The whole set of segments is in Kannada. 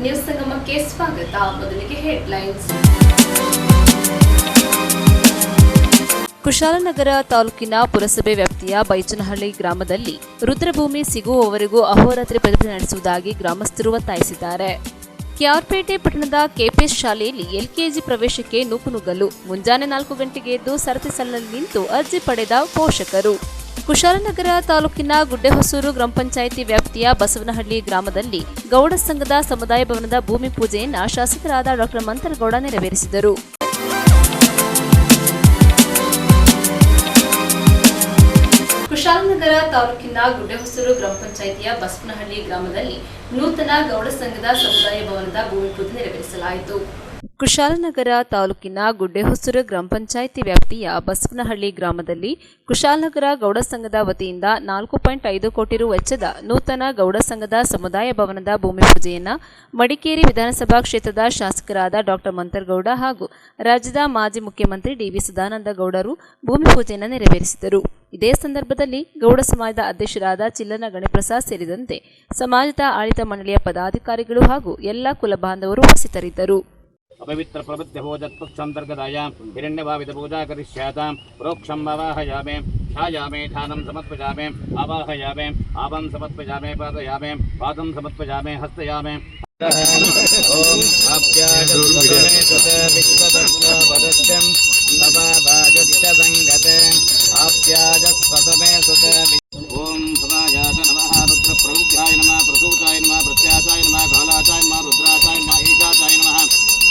ನ್ಯೂಸ್ ಸಂಗಮಕ್ಕೆ ಸ್ವಾಗತ. ಮೊದಲಿಗೆ ಹೆಡ್ಲೈನ್ಸ್. ಕುಶಾಲನಗರ ತಾಲೂಕಿನ ಪುರಸಭೆ ವ್ಯಾಪ್ತಿಯ ಬೈಚನಹಳ್ಳಿ ಗ್ರಾಮದಲ್ಲಿ ರುದ್ರಭೂಮಿ ಸಿಗುವವರೆಗೂ ಅಹೋರಾತ್ರಿ ಪ್ರತಿಭಟನೆ ನಡೆಸುವುದಾಗಿ ಗ್ರಾಮಸ್ಥರು ಒತ್ತಾಯಿಸಿದ್ದಾರೆ. ಕೆಆರ್ಪೇಟೆ ಪಟ್ಟಣದ ಕೆಪಿಎಸ್ ಶಾಲೆಯಲ್ಲಿ ಎಲ್ಕೆಜಿ ಪ್ರವೇಶಕ್ಕೆ ನೂಕುನುಗ್ಗಲು ಮುಂಜಾನೆ 4 ಗಂಟೆಗೆ ಎದ್ದು ಸರತಿ ಸಾಲಿನಲ್ಲಿ ನಿಂತು ಅರ್ಜಿ ಪಡೆದ ಪೋಷಕರು. ಕುಶಾಲನಗರ ತಾಲೂಕಿನ ಗುಡ್ಡೆಹೊಸೂರು ಗ್ರಾಮ ಪಂಚಾಯಿತಿ ವ್ಯಾಪ್ತಿಯ ಬಸವನಹಳ್ಳಿ ಗ್ರಾಮದಲ್ಲಿ ಗೌಡ ಸಂಘದ ಸಮುದಾಯ ಭವನದ ಭೂಮಿ ಪೂಜೆಯನ್ನು ಶಾಸಕರಾದ ಡಾ ಮಂತರಗೌಡ ನೆರವೇರಿಸಿದರು. ಕುಶಾಲನಗರ ತಾಲೂಕಿನ ಗುಡ್ಡೆಹೊಸೂರು ಗ್ರಾಮ ಪಂಚಾಯಿತಿಯ ಬಸವನಹಳ್ಳಿ ಗ್ರಾಮದಲ್ಲಿ ನೂತನ ಗೌಡ ಸಂಘದ ಸಮುದಾಯ ಭವನದ ಭೂಮಿ ಪೂಜೆ ನೆರವೇರಿಸಲಾಯಿತು. ಕುಶಾಲನಗರ ತಾಲೂಕಿನ ಗುಡ್ಡೆಹೊಸೂರು ಗ್ರಾಮ ಪಂಚಾಯಿತಿ ವ್ಯಾಪ್ತಿಯ ಬಸವನಹಳ್ಳಿ ಗ್ರಾಮದಲ್ಲಿ ಕುಶಾಲನಗರ ಗೌಡ ಸಂಘದ ವತಿಯಿಂದ 4.5 ಕೋಟಿ ರು ವೆಚ್ಚದ ನೂತನ ಗೌಡ ಸಂಘದ ಸಮುದಾಯ ಭವನದ ಭೂಮಿ ಪೂಜೆಯನ್ನು ಮಡಿಕೇರಿ ವಿಧಾನಸಭಾ ಕ್ಷೇತ್ರದ ಶಾಸಕರಾದ ಡಾ ಮಂತರಗೌಡ ಹಾಗೂ ರಾಜ್ಯದ ಮಾಜಿ ಮುಖ್ಯಮಂತ್ರಿ ಡಿ.ವಿ. ಸದಾನಂದ ಗೌಡರು ಭೂಮಿ ಪೂಜೆಯನ್ನು ನೆರವೇರಿಸಿದರು. ಇದೇ ಸಂದರ್ಭದಲ್ಲಿ ಗೌಡ ಸಮಾಜದ ಅಧ್ಯಕ್ಷರಾದ ಚಿಲ್ಲನ ಗಣಪ್ರಸಾದ್ ಸೇರಿದಂತೆ ಸಮಾಜದ ಆಡಳಿತ ಮಂಡಳಿಯ ಪದಾಧಿಕಾರಿಗಳು ಹಾಗೂ ಎಲ್ಲ ಕುಲ ಬಾಂಧವರು ಉಪಸ್ಥಿತರಿದ್ದರು. अपवित्र प्रवृत्ति भोजत्पक्षांतर्गतायां हिरण्यभावित पूजा करिष्यातां प्रोक्षं आवाहयामे छायामे ध्यानं समर्पयामे आवाहयामे आवां समर्पयामे पादयामे पादं समर्पयामे हस्तयामे ओम आप्याजस्वमे सते विश्वदत्तवदत्यं सभावाजस्य संगते आप्याजस्वमे सते ओम समायात नमः रुद्र प्रवृद्धाय नमः प्रसूताय नमः प्रत्याशाय नमः कालाचाय नमः रुद्राचाय नमः ईशाचाय नमः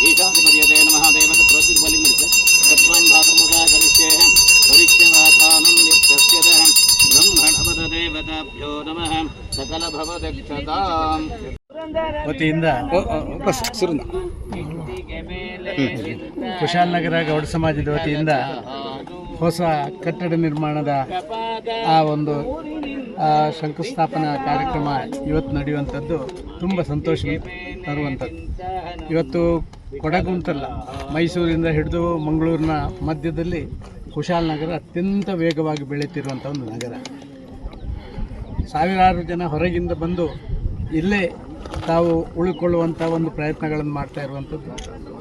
ईशाधिपतये नमः देवता प्रतिबलिमृत तत्त्वं भागपूजा करिष्येः करिष्यवाथानं नित्यस्यतः ब्रह्मणपद देवताभ्यो नमः सकल भवदक्षताम् ವತಿಯಿಂದ ಕುಶಾಲನಗರ ಗೌಡ ಸಮಾಜದ ವತಿಯಿಂದ ಹೊಸ ಕಟ್ಟಡ ನಿರ್ಮಾಣದ ಆ ಒಂದು ಶಂಕುಸ್ಥಾಪನಾ ಕಾರ್ಯಕ್ರಮ ಇವತ್ತು ನಡೆಯುವಂಥದ್ದು ತುಂಬ ಸಂತೋಷ ತರುವಂಥದ್ದು. ಇವತ್ತು ಕೊಡಗು ಅಂತಲ್ಲ, ಮೈಸೂರಿಂದ ಹಿಡಿದು ಮಂಗಳೂರಿನ ಮಧ್ಯದಲ್ಲಿ ಕುಶಾಲನಗರ ಅತ್ಯಂತ ವೇಗವಾಗಿ ಬೆಳೆಯುತ್ತಿರುವಂಥ ಒಂದು ನಗರ. ಸಾವಿರಾರು ಜನ ಹೊರಗಿಂದ ಬಂದು ಇಲ್ಲೇ ತಾವು ಉಳಿಕೊಳ್ಳುವಂಥ ಒಂದು ಪ್ರಯತ್ನಗಳನ್ನು ಮಾಡ್ತಾ ಇರುವಂಥದ್ದು.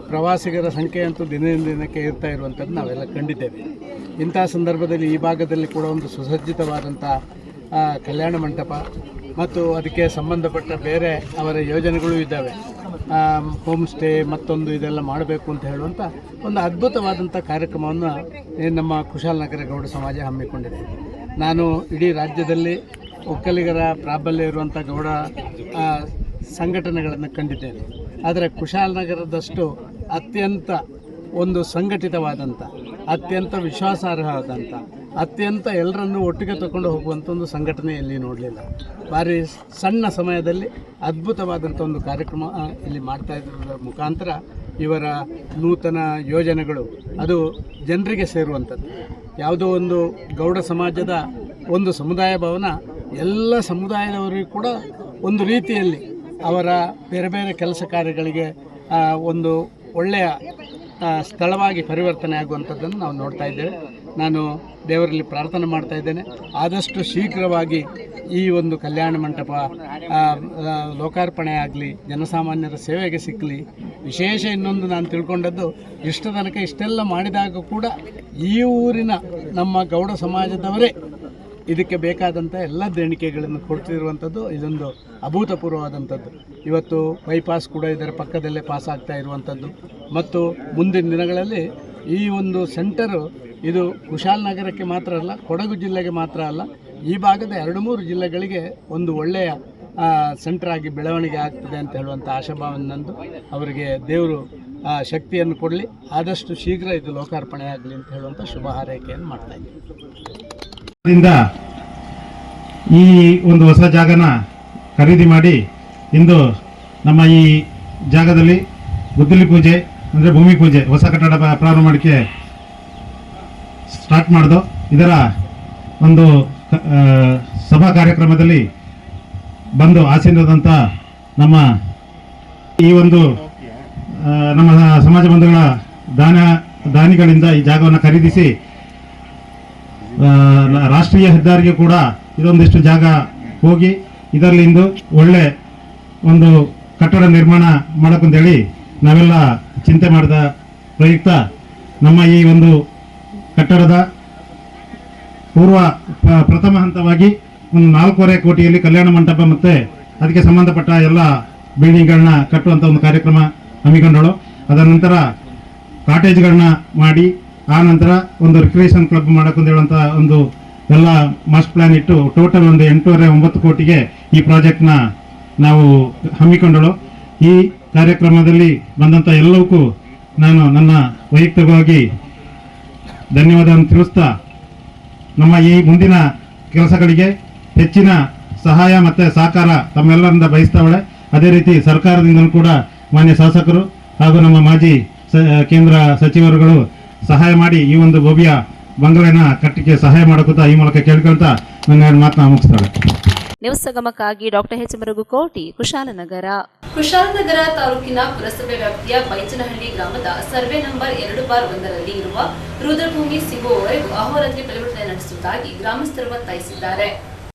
ಪ್ರವಾಸಿಗರ ಸಂಖ್ಯೆ ಅಂತೂ ದಿನದಿಂದ ದಿನಕ್ಕೆ ಇರ್ತಾ ಇರುವಂಥದ್ದು ನಾವೆಲ್ಲ ಕಂಡಿದ್ದೇವೆ. ಇಂಥ ಸಂದರ್ಭದಲ್ಲಿ ಈ ಭಾಗದಲ್ಲಿ ಕೂಡ ಒಂದು ಸುಸಜ್ಜಿತವಾದಂಥ ಕಲ್ಯಾಣ ಮಂಟಪ ಮತ್ತು ಅದಕ್ಕೆ ಸಂಬಂಧಪಟ್ಟ ಬೇರೆ ಅವರ ಯೋಜನೆಗಳು ಇದ್ದಾವೆ. ಹೋಮ್ ಸ್ಟೇ ಮತ್ತೊಂದು ಇದೆಲ್ಲ ಮಾಡಬೇಕು ಅಂತ ಹೇಳುವಂಥ ಒಂದು ಅದ್ಭುತವಾದಂಥ ಕಾರ್ಯಕ್ರಮವನ್ನು ನಮ್ಮ ಕುಶಾಲನಗರ ಗೌಡ ಸಮಾಜ ಹಮ್ಮಿಕೊಂಡಿದೆ. ನಾನು ಇಡೀ ರಾಜ್ಯದಲ್ಲಿ ಒಕ್ಕಲಿಗರ ಪ್ರಾಬಲ್ಯ ಇರುವಂಥ ಗೌಡ ಸಂಘಟನೆಗಳನ್ನು ಕಂಡಿದ್ದೇನೆ. ಆದರೆ ಕುಶಾಲನಗರದಷ್ಟು ಅತ್ಯಂತ ಒಂದು ಸಂಘಟಿತವಾದಂಥ, ಅತ್ಯಂತ ವಿಶ್ವಾಸಾರ್ಹವಾದಂಥ, ಅತ್ಯಂತ ಎಲ್ಲರನ್ನೂ ಒಟ್ಟಿಗೆ ತಗೊಂಡು ಹೋಗುವಂಥ ಒಂದು ಸಂಘಟನೆ ಇಲ್ಲಿ ನೋಡಲಿಲ್ಲ. ಭಾರಿ ಸಣ್ಣ ಸಮಯದಲ್ಲಿ ಅದ್ಭುತವಾದಂಥ ಒಂದು ಕಾರ್ಯಕ್ರಮ ಇಲ್ಲಿ ಮಾಡ್ತಾ ಇರೋದ್ರ ಮುಖಾಂತರ ಇವರ ನೂತನ ಯೋಜನೆಗಳು ಅದು ಜನರಿಗೆ ಸೇರುವಂಥದ್ದು. ಯಾವುದೋ ಒಂದು ಗೌಡ ಸಮಾಜದ ಒಂದು ಸಮುದಾಯ ಭವನ ಎಲ್ಲ ಸಮುದಾಯದವರಿಗೂ ಕೂಡ ಒಂದು ರೀತಿಯಲ್ಲಿ ಅವರ ಬೇರೆ ಬೇರೆ ಕೆಲಸ ಕಾರ್ಯಗಳಿಗೆ ಒಂದು ಒಳ್ಳೆಯ ಸ್ಥಳವಾಗಿ ಪರಿವರ್ತನೆ ಆಗುವಂಥದ್ದನ್ನು ನಾವು ನೋಡ್ತಾ ಇದ್ದೇವೆ. ನಾನು ದೇವರಲ್ಲಿ ಪ್ರಾರ್ಥನೆ ಮಾಡ್ತಾ ಇದ್ದೇನೆ, ಆದಷ್ಟು ಶೀಘ್ರವಾಗಿ ಈ ಒಂದು ಕಲ್ಯಾಣ ಮಂಟಪ ಲೋಕಾರ್ಪಣೆ ಆಗಲಿ, ಜನಸಾಮಾನ್ಯರ ಸೇವೆಗೆ ಸಿಕ್ಕಲಿ. ವಿಶೇಷ ಇನ್ನೊಂದು ನಾನು ತಿಳ್ಕೊಂಡದ್ದು, ಇಷ್ಟ ತನಕ ಇಷ್ಟೆಲ್ಲ ಮಾಡಿದಾಗ ಕೂಡ ಈ ಊರಿನ ನಮ್ಮ ಗೌಡ ಸಮಾಜದವರೇ ಇದಕ್ಕೆ ಬೇಕಾದಂಥ ಎಲ್ಲ ದೇಣಿಗೆಗಳನ್ನು ಕೊಡ್ತಿರುವಂಥದ್ದು ಇದೊಂದು ಅಭೂತಪೂರ್ವವಾದಂಥದ್ದು. ಇವತ್ತು ಬೈಪಾಸ್ ಕೂಡ ಇದರ ಪಕ್ಕದಲ್ಲೇ ಪಾಸ್ ಆಗ್ತಾ ಇರುವಂಥದ್ದು ಮತ್ತು ಮುಂದಿನ ದಿನಗಳಲ್ಲಿ ಈ ಒಂದು ಸೆಂಟರು ಇದು ಕುಶಾಲನಗರಕ್ಕೆ ಮಾತ್ರ ಅಲ್ಲ, ಕೊಡಗು ಜಿಲ್ಲೆಗೆ ಮಾತ್ರ ಅಲ್ಲ, ಈ ಭಾಗದ 2-3 ಜಿಲ್ಲೆಗಳಿಗೆ ಒಂದು ಒಳ್ಳೆಯ ಸೆಂಟರ್ ಆಗಿ ಬೆಳವಣಿಗೆ ಆಗ್ತದೆ ಅಂತ ಹೇಳುವಂಥ ಆಶಾಭಾವನೆ ನಂದು. ಅವರಿಗೆ ದೇವರು ಶಕ್ತಿಯನ್ನು ಕೊಡಲಿ, ಆದಷ್ಟು ಶೀಘ್ರ ಇದು ಲೋಕಾರ್ಪಣೆ ಆಗಲಿ ಅಂತ ಹೇಳುವಂಥ ಶುಭ ಹಾರೈಕೆಯನ್ನು ಮಾಡ್ತಾ ಇದ್ದೀನಿ. ಈ ಒಂದು ಹೊಸ ಜಾಗನ ಖರೀದಿ ಮಾಡಿ ಇಂದು ನಮ್ಮ ಈ ಜಾಗದಲ್ಲಿ ಗುದ್ದಲಿ ಪೂಜೆ ಅಂದರೆ ಭೂಮಿ ಪೂಜೆ, ಹೊಸ ಕಟ್ಟಡ ಪ್ರಾರಂಭ ಮಾಡಲಿಕ್ಕೆ ಸ್ಟಾರ್ಟ್ ಮಾಡಿದ್ದು. ಇದರ ಒಂದು ಸಭಾ ಕಾರ್ಯಕ್ರಮದಲ್ಲಿ ಬಂದು ಆಸೀನರಾದಂಥ ನಮ್ಮ ಈ ಒಂದು ನಮ್ಮ ಸಮಾಜ ಬಂಧುಗಳ ದಾನಿಗಳಿಂದ ಈ ಜಾಗವನ್ನು ಖರೀದಿಸಿ ರಾಷ್ಟ್ರೀಯ ಹೆದ್ದಾರಿಗೆ ಕೂಡ ಇದೊಂದಿಷ್ಟು ಜಾಗ ಹೋಗಿ ಇದರಲ್ಲಿ ಇಂದು ಒಳ್ಳೆ ಒಂದು ಕಟ್ಟಡ ನಿರ್ಮಾಣ ಮಾಡೋಕ್ಕಂತೇಳಿ ನಾವೆಲ್ಲ ಚಿಂತೆ ಮಾಡಿದ ಪ್ರಯುಕ್ತ ನಮ್ಮ ಈ ಒಂದು ಕಟ್ಟಡದ ಪ್ರಥಮ ಹಂತವಾಗಿ ಒಂದು 4.5 ಕೋಟಿಯಲ್ಲಿ ಕಲ್ಯಾಣ ಮಂಟಪ ಮತ್ತು ಅದಕ್ಕೆ ಸಂಬಂಧಪಟ್ಟ ಎಲ್ಲ ಬಿಲ್ಡಿಂಗ್ಗಳನ್ನ ಕಟ್ಟುವಂಥ ಒಂದು ಕಾರ್ಯಕ್ರಮ ಹಮ್ಮಿಕೊಂಡಳು. ಅದರ ನಂತರ ಕಾಟೇಜ್ಗಳನ್ನ ಮಾಡಿ ಆ ನಂತರ ಒಂದು ರಿಕ್ರಿಯೇಷನ್ ಕ್ಲಬ್ ಮಾಡೋಕ್ಕಂತ ಹೇಳುವಂಥ ಒಂದು ಎಲ್ಲ ಮಾಸ್ಟರ್ ಪ್ಲಾನ್ ಇಟ್ಟು ಟೋಟಲ್ ಒಂದು 8.5-9 ಕೋಟಿಗೆ ಈ ಪ್ರಾಜೆಕ್ಟ್ನ ನಾವು ಹಮ್ಮಿಕೊಂಡಳು. ಈ ಕಾರ್ಯಕ್ರಮದಲ್ಲಿ ಬಂದಂಥ ಎಲ್ಲವಕ್ಕೂ ನಾನು ನನ್ನ ವೈಯಕ್ತಿಕವಾಗಿ ಧನ್ಯವಾದವನ್ನು ತಿಳಿಸ್ತಾ ನಮ್ಮ ಈ ಮುಂದಿನ ಕೆಲಸಗಳಿಗೆ ಹೆಚ್ಚಿನ ಸಹಾಯ ಮತ್ತು ಸಹಕಾರ ತಮ್ಮೆಲ್ಲರಿಂದ ಬಯಸ್ತಾವಳೆ. ಅದೇ ರೀತಿ ಸರ್ಕಾರದಿಂದಲೂ ಕೂಡ ಮಾನ್ಯ ಶಾಸಕರು ಹಾಗೂ ನಮ್ಮ ಮಾಜಿ ಕೇಂದ್ರ ಸಚಿವರುಗಳು ಸಹಾಯ ಮಾಡಿ ಈ ಒಂದು ಭವ್ಯ ಬಂಗಲೆನ ಕಟ್ಟಿಗೆ ಸಹಾಯ ಮಾಡಕುತ್ತಾ ಈ ಮೂಲಕ ಕೇಳ್ಕೊಳ್ತಾ ನನ್ನ ಮಾತನ್ನ ಮುಗಿಸ್ತಾಳೆ. ನ್ಯೂಸ್ ಸಂಗಮಕ್ಕಾಗಿ ಡಾಕ್ಟರ್ ಎಚ್ ಮರಗುಕೋಟಿ, ಕುಶಾಲನಗರ. ಕುಶಾಲನಗರ ತಾಲೂಕಿನ ಪುರಸಭೆ ವ್ಯಾಪ್ತಿಯ ಬೈಚನಹಳ್ಳಿ ಗ್ರಾಮದ ಸರ್ವೆ ನಂಬರ್ 2/1ರಲ್ಲಿ ಇರುವ ರುದ್ರಭೂಮಿ ಸಿಗುವವರೆಗೂ ಅಹೋರಾತ್ರಿ ಪ್ರತಿಭಟನೆ ನಡೆಸುವುದಾಗಿ ಗ್ರಾಮಸ್ಥರು ಒತ್ತಾಯಿಸಿದ್ದಾರೆ.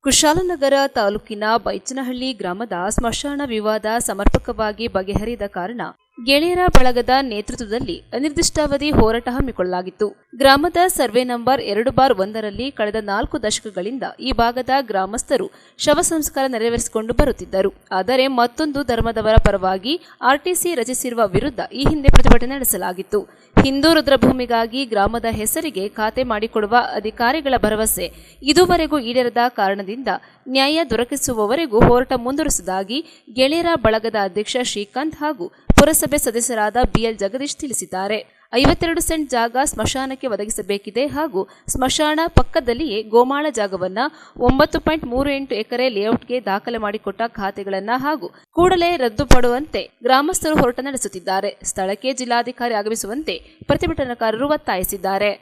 ಕುಶಾಲನಗರ ತಾಲೂಕಿನ ಬೈಚನಹಳ್ಳಿ ಗ್ರಾಮದ ಸ್ಮಶಾನ ವಿವಾದ ಸಮರ್ಪಕವಾಗಿ ಬಗೆಹರಿದ ಕಾರಣ ಗೆಳೆಯರ ಬಳಗದ ನೇತೃತ್ವದಲ್ಲಿ ಅನಿರ್ದಿಷ್ಟಾವಧಿ ಹೋರಾಟ ಹಮ್ಮಿಕೊಳ್ಳಲಾಗಿತ್ತು. ಗ್ರಾಮದ ಸರ್ವೆ ನಂಬರ್ 2/1ರಲ್ಲಿ ಕಳೆದ 4 ದಶಕಗಳಿಂದ ಈ ಭಾಗದ ಗ್ರಾಮಸ್ಥರು ಶವ ಸಂಸ್ಕಾರ ನೆರವೇರಿಸಿಕೊಂಡು ಬರುತ್ತಿದ್ದರು. ಆದರೆ ಮತ್ತೊಂದು ಧರ್ಮದವರ ಪರವಾಗಿ ಆರ್ಟಿಸಿ ರಚಿಸಿರುವ ವಿರುದ್ಧ ಈ ಹಿಂದೆ ಪ್ರತಿಭಟನೆ ನಡೆಸಲಾಗಿತ್ತು. ಹಿಂದೂ ರುದ್ರಭೂಮಿಗಾಗಿ ಗ್ರಾಮದ ಹೆಸರಿಗೆ ಖಾತೆ ಮಾಡಿಕೊಡುವ ಅಧಿಕಾರಿಗಳ ಭರವಸೆ ಇದುವರೆಗೂ ಈಡೇರದ ಕಾರಣದಿಂದ ನ್ಯಾಯ ದೊರಕಿಸುವವರೆಗೂ ಹೋರಾಟ ಮುಂದುವರಿಸುವುದಾಗಿ ಗೆಳೆಯರ ಬಳಗದ ಅಧ್ಯಕ್ಷ ಶ್ರೀಕಾಂತ್ ಹಾಗೂ ಪುರಸಭೆ ಸದಸ್ಯರಾದ ಬಿಎಲ್ ಜಗದೀಶ್ ತಿಳಿಸಿದ್ದಾರೆ. 52 ಸೆಂಟ್ ಜಾಗ ಸ್ಮಶಾನಕ್ಕೆ ಒದಗಿಸಬೇಕಿದೆ ಹಾಗೂ ಸ್ಮಶಾನ ಪಕ್ಕದಲ್ಲಿಯೇ ಗೋಮಾಳ ಜಾಗವನ್ನ 9.38 ಎಕರೆ ಲೇಔಟ್ಗೆ ದಾಖಲೆ ಮಾಡಿಕೊಟ್ಟ ಖಾತೆಗಳನ್ನ ಹಾಗೂ ಕೂಡಲೇ ರದ್ದುಪಡುವಂತೆ ಗ್ರಾಮಸ್ಥರು ಹೋರಾಟ ನಡೆಸುತ್ತಿದ್ದಾರೆ. ಸ್ಥಳಕ್ಕೆ ಜಿಲ್ಲಾಧಿಕಾರಿ ಆಗಮಿಸುವಂತೆ ಪ್ರತಿಭಟನಾಕಾರರು ಒತ್ತಾಯಿಸಿದ್ದಾರೆ.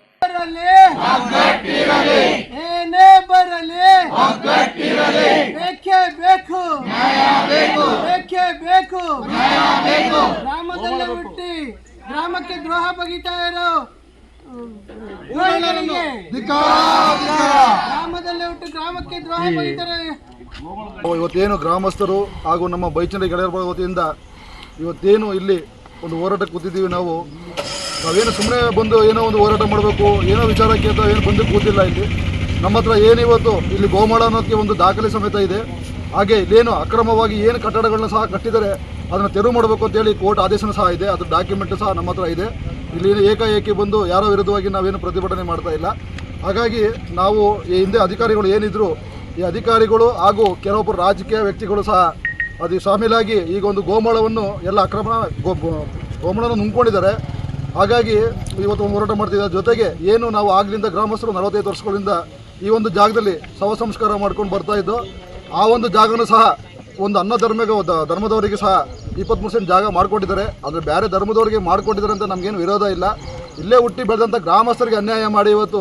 ಗ್ರಾಮಕ್ಕೆ ದ್ರೋಹ ಬಗೀತಾ ಇರೋ ಗ್ರಾಮದಲ್ಲೇ ಹುಟ್ಟು ಗ್ರಾಮಕ್ಕೆ ದ್ರೋಹ ಬಗೀತಾರೆ. ಇವತ್ತೇನು ಗ್ರಾಮಸ್ಥರು ಹಾಗೂ ನಮ್ಮ ಬೈಚನಹಳ್ಳಿ ಗೆಳೆಯರ ಬಳಗ ವತಿಯಿಂದ ಇವತ್ತೇನು ಇಲ್ಲಿ ಒಂದು ಹೋರಾಟಕ್ಕೆ ಕೂತಿದ್ದೀವಿ. ನಾವೇನು ಸುಮ್ಮನೆ ಬಂದು ಏನೋ ಒಂದು ಹೋರಾಟ ಮಾಡಬೇಕು ಏನೋ ವಿಚಾರಕ್ಕೆ ಅಂತ ಏನು ಬಂದು ಕೂತಿಲ್ಲ. ಇಲ್ಲಿ ನಮ್ಮ ಹತ್ರ ಏನಿವತ್ತು ಇಲ್ಲಿ ಗೋಮಾಳ ಅನ್ನೋದಕ್ಕೆ ಒಂದು ದಾಖಲೆ ಸಮೇತ ಇದೆ. ಹಾಗೆ ಇಲ್ಲೇನು ಅಕ್ರಮವಾಗಿ ಏನು ಕಟ್ಟಡಗಳನ್ನ ಸಹ ಕಟ್ಟಿದ್ದಾರೆ ಅದನ್ನು ತೆರವು ಮಾಡಬೇಕು ಅಂತೇಳಿ ಕೋರ್ಟ್ ಆದೇಶನೂ ಸಹ ಇದೆ. ಅದ್ರ ಡಾಕ್ಯುಮೆಂಟ್ ಸಹ ನಮ್ಮ ಹತ್ರ ಇದೆ. ಇಲ್ಲಿ ಏಕಾಏಕಿ ಬಂದು ಯಾರೋ ವಿರುದ್ಧವಾಗಿ ನಾವೇನು ಪ್ರತಿಭಟನೆ ಮಾಡ್ತಾ ಇಲ್ಲ. ಹಾಗಾಗಿ ನಾವು ಈ ಹಿಂದೆ ಅಧಿಕಾರಿಗಳು ಏನಿದ್ರು ಈ ಅಧಿಕಾರಿಗಳು ಹಾಗೂ ಕೆಲವೊಬ್ಬರು ರಾಜಕೀಯ ವ್ಯಕ್ತಿಗಳು ಸಹ ಅದು ಶಾಮೀಲಾಗಿ ಈಗ ಒಂದು ಗೋಮಾಳವನ್ನು ಎಲ್ಲ ಗೋಮಾಳವನ್ನು ನುಂಗ್ಕೊಂಡಿದ್ದಾರೆ. ಹಾಗಾಗಿ ಇವತ್ತು ಒಂದು ಹೋರಾಟ ಮಾಡ್ತಿದ್ದಾರೆ. ಜೊತೆಗೆ ಏನು ನಾವು ಆಗಲಿಂದ ಗ್ರಾಮಸ್ಥರು 45 ವರ್ಷಗಳಿಂದ ಈ ಒಂದು ಜಾಗದಲ್ಲಿ ಶವ ಸಂಸ್ಕಾರ ಮಾಡ್ಕೊಂಡು ಬರ್ತಾ ಇದ್ದು ಆ ಒಂದು ಜಾಗನೂ ಸಹ ಒಂದು ಧರ್ಮದವರಿಗೆ ಸಹ 23% ಜಾಗ ಮಾಡಿಕೊಟ್ಟಿದ್ದಾರೆ. ಆದರೆ ಬೇರೆ ಧರ್ಮದವರಿಗೆ ಮಾಡಿಕೊಟ್ಟಿದ್ದಾರೆ ಅಂತ ನಮಗೇನು ವಿರೋಧ ಇಲ್ಲ. ಇಲ್ಲೇ ಹುಟ್ಟಿ ಬೆಳೆದಂಥ ಗ್ರಾಮಸ್ಥರಿಗೆ ಅನ್ಯಾಯ ಮಾಡಿ ಇವತ್ತು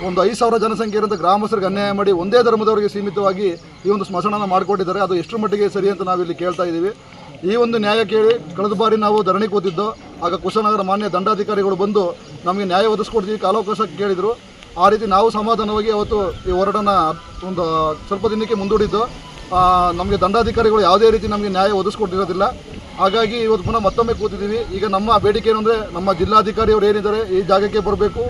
ಒಂದು 5,000 ಜನಸಂಖ್ಯೆ ಇರೋಂಥ ಗ್ರಾಮಸ್ಥರಿಗೆ ಅನ್ಯಾಯ ಮಾಡಿ ಒಂದೇ ಧರ್ಮದವರಿಗೆ ಸೀಮಿತವಾಗಿ ಈ ಒಂದು ಸ್ಮಶಾನ ಮಾಡಿಕೊಟ್ಟಿದ್ದಾರೆ. ಅದು ಎಷ್ಟರ ಮಟ್ಟಿಗೆ ಸರಿ ಅಂತ ನಾವಿಲ್ಲಿ ಕೇಳ್ತಾ ಇದ್ದೀವಿ. ಈ ಒಂದು ನ್ಯಾಯ ಕೇಳಿ ಕಳೆದ ಬಾರಿ ನಾವು ಧರಣಿ ಕೂತಿದ್ದು ಆಗ ಕುಶಾಲನಗರ ಮಾನ್ಯ ದಂಡಾಧಿಕಾರಿಗಳು ಬಂದು ನಮಗೆ ನ್ಯಾಯ ಒದಗಿಸ್ಕೊಡ್ತೀವಿ ಕಾಲಾವಕಾಶ ಕೇಳಿದರು. ಆ ರೀತಿ ನಾವು ಸಮಾಧಾನವಾಗಿ ಅವತ್ತು ಈ ಹೋರಾಟನ ಒಂದು ಸ್ವಲ್ಪ ದಿನಕ್ಕೆ ಮುಂದೂಡಿದ್ದು. ನಮಗೆ ದಂಡಾಧಿಕಾರಿಗಳು ಯಾವುದೇ ರೀತಿ ನಮಗೆ ನ್ಯಾಯ ಒದಗಿಸ್ಕೊಟ್ಟಿರೋದಿಲ್ಲ. ಹಾಗಾಗಿ ಇವತ್ತು ಪುನಃ ಮತ್ತೊಮ್ಮೆ ಕೂತಿದ್ದೀವಿ. ಈಗ ನಮ್ಮ ಬೇಡಿಕೆ ಏನಂದರೆ ನಮ್ಮ ಜಿಲ್ಲಾಧಿಕಾರಿಯವರು ಏನಿದ್ದಾರೆ ಈ ಜಾಗಕ್ಕೆ ಬರಬೇಕು,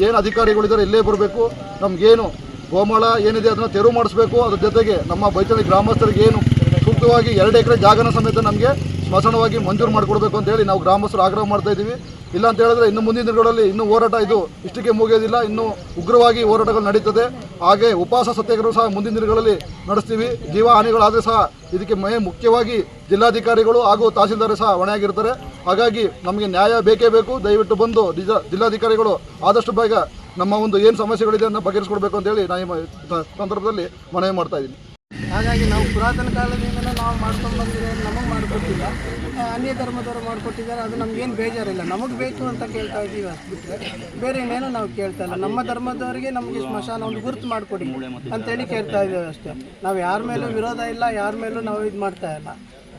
ಏನು ಅಧಿಕಾರಿಗಳಿದ್ದಾರೆ ಇಲ್ಲೇ ಬರಬೇಕು. ನಮಗೇನು ಗೋಮಾಳ ಏನಿದೆ ಅದನ್ನು ತೆರವು ಮಾಡಿಸ್ಬೇಕು. ಅದ್ರ ಜೊತೆಗೆ ನಮ್ಮ ಬೈಚನಹಳ್ಳಿ ಗ್ರಾಮಸ್ಥರಿಗೆ ಏನು ಸೂಕ್ತವಾಗಿ 2 ಎಕರೆ ಜಾಗನ ಸಮೇತ ನಮಗೆ ಸ್ಮಶಾನವಾಗಿ ಮಂಜೂರು ಮಾಡಿಕೊಡ್ಬೇಕು ಅಂತೇಳಿ ನಾವು ಗ್ರಾಮಸ್ಥರು ಆಗ್ರಹ ಮಾಡ್ತಾ ಇದ್ದೀವಿ. ಇಲ್ಲ ಅಂತ ಹೇಳಿದ್ರೆ ಇನ್ನು ಮುಂದಿನ ದಿನಗಳಲ್ಲಿ ಇನ್ನೂ ಹೋರಾಟ ಇದು ಇಷ್ಟಕ್ಕೆ ಮುಗಿಯೋದಿಲ್ಲ. ಇನ್ನೂ ಉಗ್ರವಾಗಿ ಹೋರಾಟಗಳು ನಡೀತದೆ. ಹಾಗೆ ಉಪವಾಸ ಸತ್ಯಾಗ್ರಹ ಸಹ ಮುಂದಿನ ದಿನಗಳಲ್ಲಿ ನಡೆಸ್ತೀವಿ. ಜೀವ ಹಾನಿಗಳಾದರೆ ಸಹ ಇದಕ್ಕೆ ಮುಖ್ಯವಾಗಿ ಜಿಲ್ಲಾಧಿಕಾರಿಗಳು ಹಾಗೂ ತಹಸೀಲ್ದಾರ್ ಸಹ ಹೊಣೆಯಾಗಿರ್ತಾರೆ. ಹಾಗಾಗಿ ನಮಗೆ ನ್ಯಾಯ ಬೇಕೇ ಬೇಕು. ದಯವಿಟ್ಟು ಬಂದು ಜಿಲ್ಲಾಧಿಕಾರಿಗಳು ಆದಷ್ಟು ಬೇಗ ನಮ್ಮ ಒಂದು ಏನು ಸಮಸ್ಯೆಗಳಿದೆ ಅದನ್ನು ಬಗೆಹರಿಸ್ಕೊಡ್ಬೇಕು ಅಂತೇಳಿ ನಾನು ಈ ಸಂದರ್ಭದಲ್ಲಿ ಮನವಿ ಮಾಡ್ತಾ ಇದ್ದೀನಿ. ಹಾಗಾಗಿ ನಾವು ಪುರಾತನ ಕಾಲದಿಂದಲೂ ನಾವು ಮಾಡ್ಕೊಂಡು ಬಂದಿರೋದು ನಮಗೆ ಮಾಡಿಕೊಟ್ಟಿಲ್ಲ, ಅನ್ಯ ಧರ್ಮದವರು ಮಾಡಿಕೊಟ್ಟಿದ್ದಾರೆ. ಅದು ನಮಗೇನು ಬೇಜಾರಿಲ್ಲ, ನಮಗೆ ಬೇಕು ಅಂತ ಕೇಳ್ತಾ ಇದ್ದೀವಿ. ಅಷ್ಟು ಬಿಟ್ಟರೆ ಬೇರೆ ಇನ್ನೇನು ನಾವು ಕೇಳ್ತಾ ಇಲ್ಲ. ನಮ್ಮ ಧರ್ಮದವರಿಗೆ ನಮಗೆ ಸ್ಮಶಾನ ಒಂದು ಗುರುತು ಮಾಡಿಕೊಡಿ ಅಂತೇಳಿ ಕೇಳ್ತಾ ಇದ್ದೇವೆ ಅಷ್ಟೇ. ನಾವು ಯಾರ ಮೇಲೂ ವಿರೋಧ ಇಲ್ಲ, ಯಾರ ಮೇಲೂ ನಾವು ಇದು ಮಾಡ್ತಾ ಇಲ್ಲ.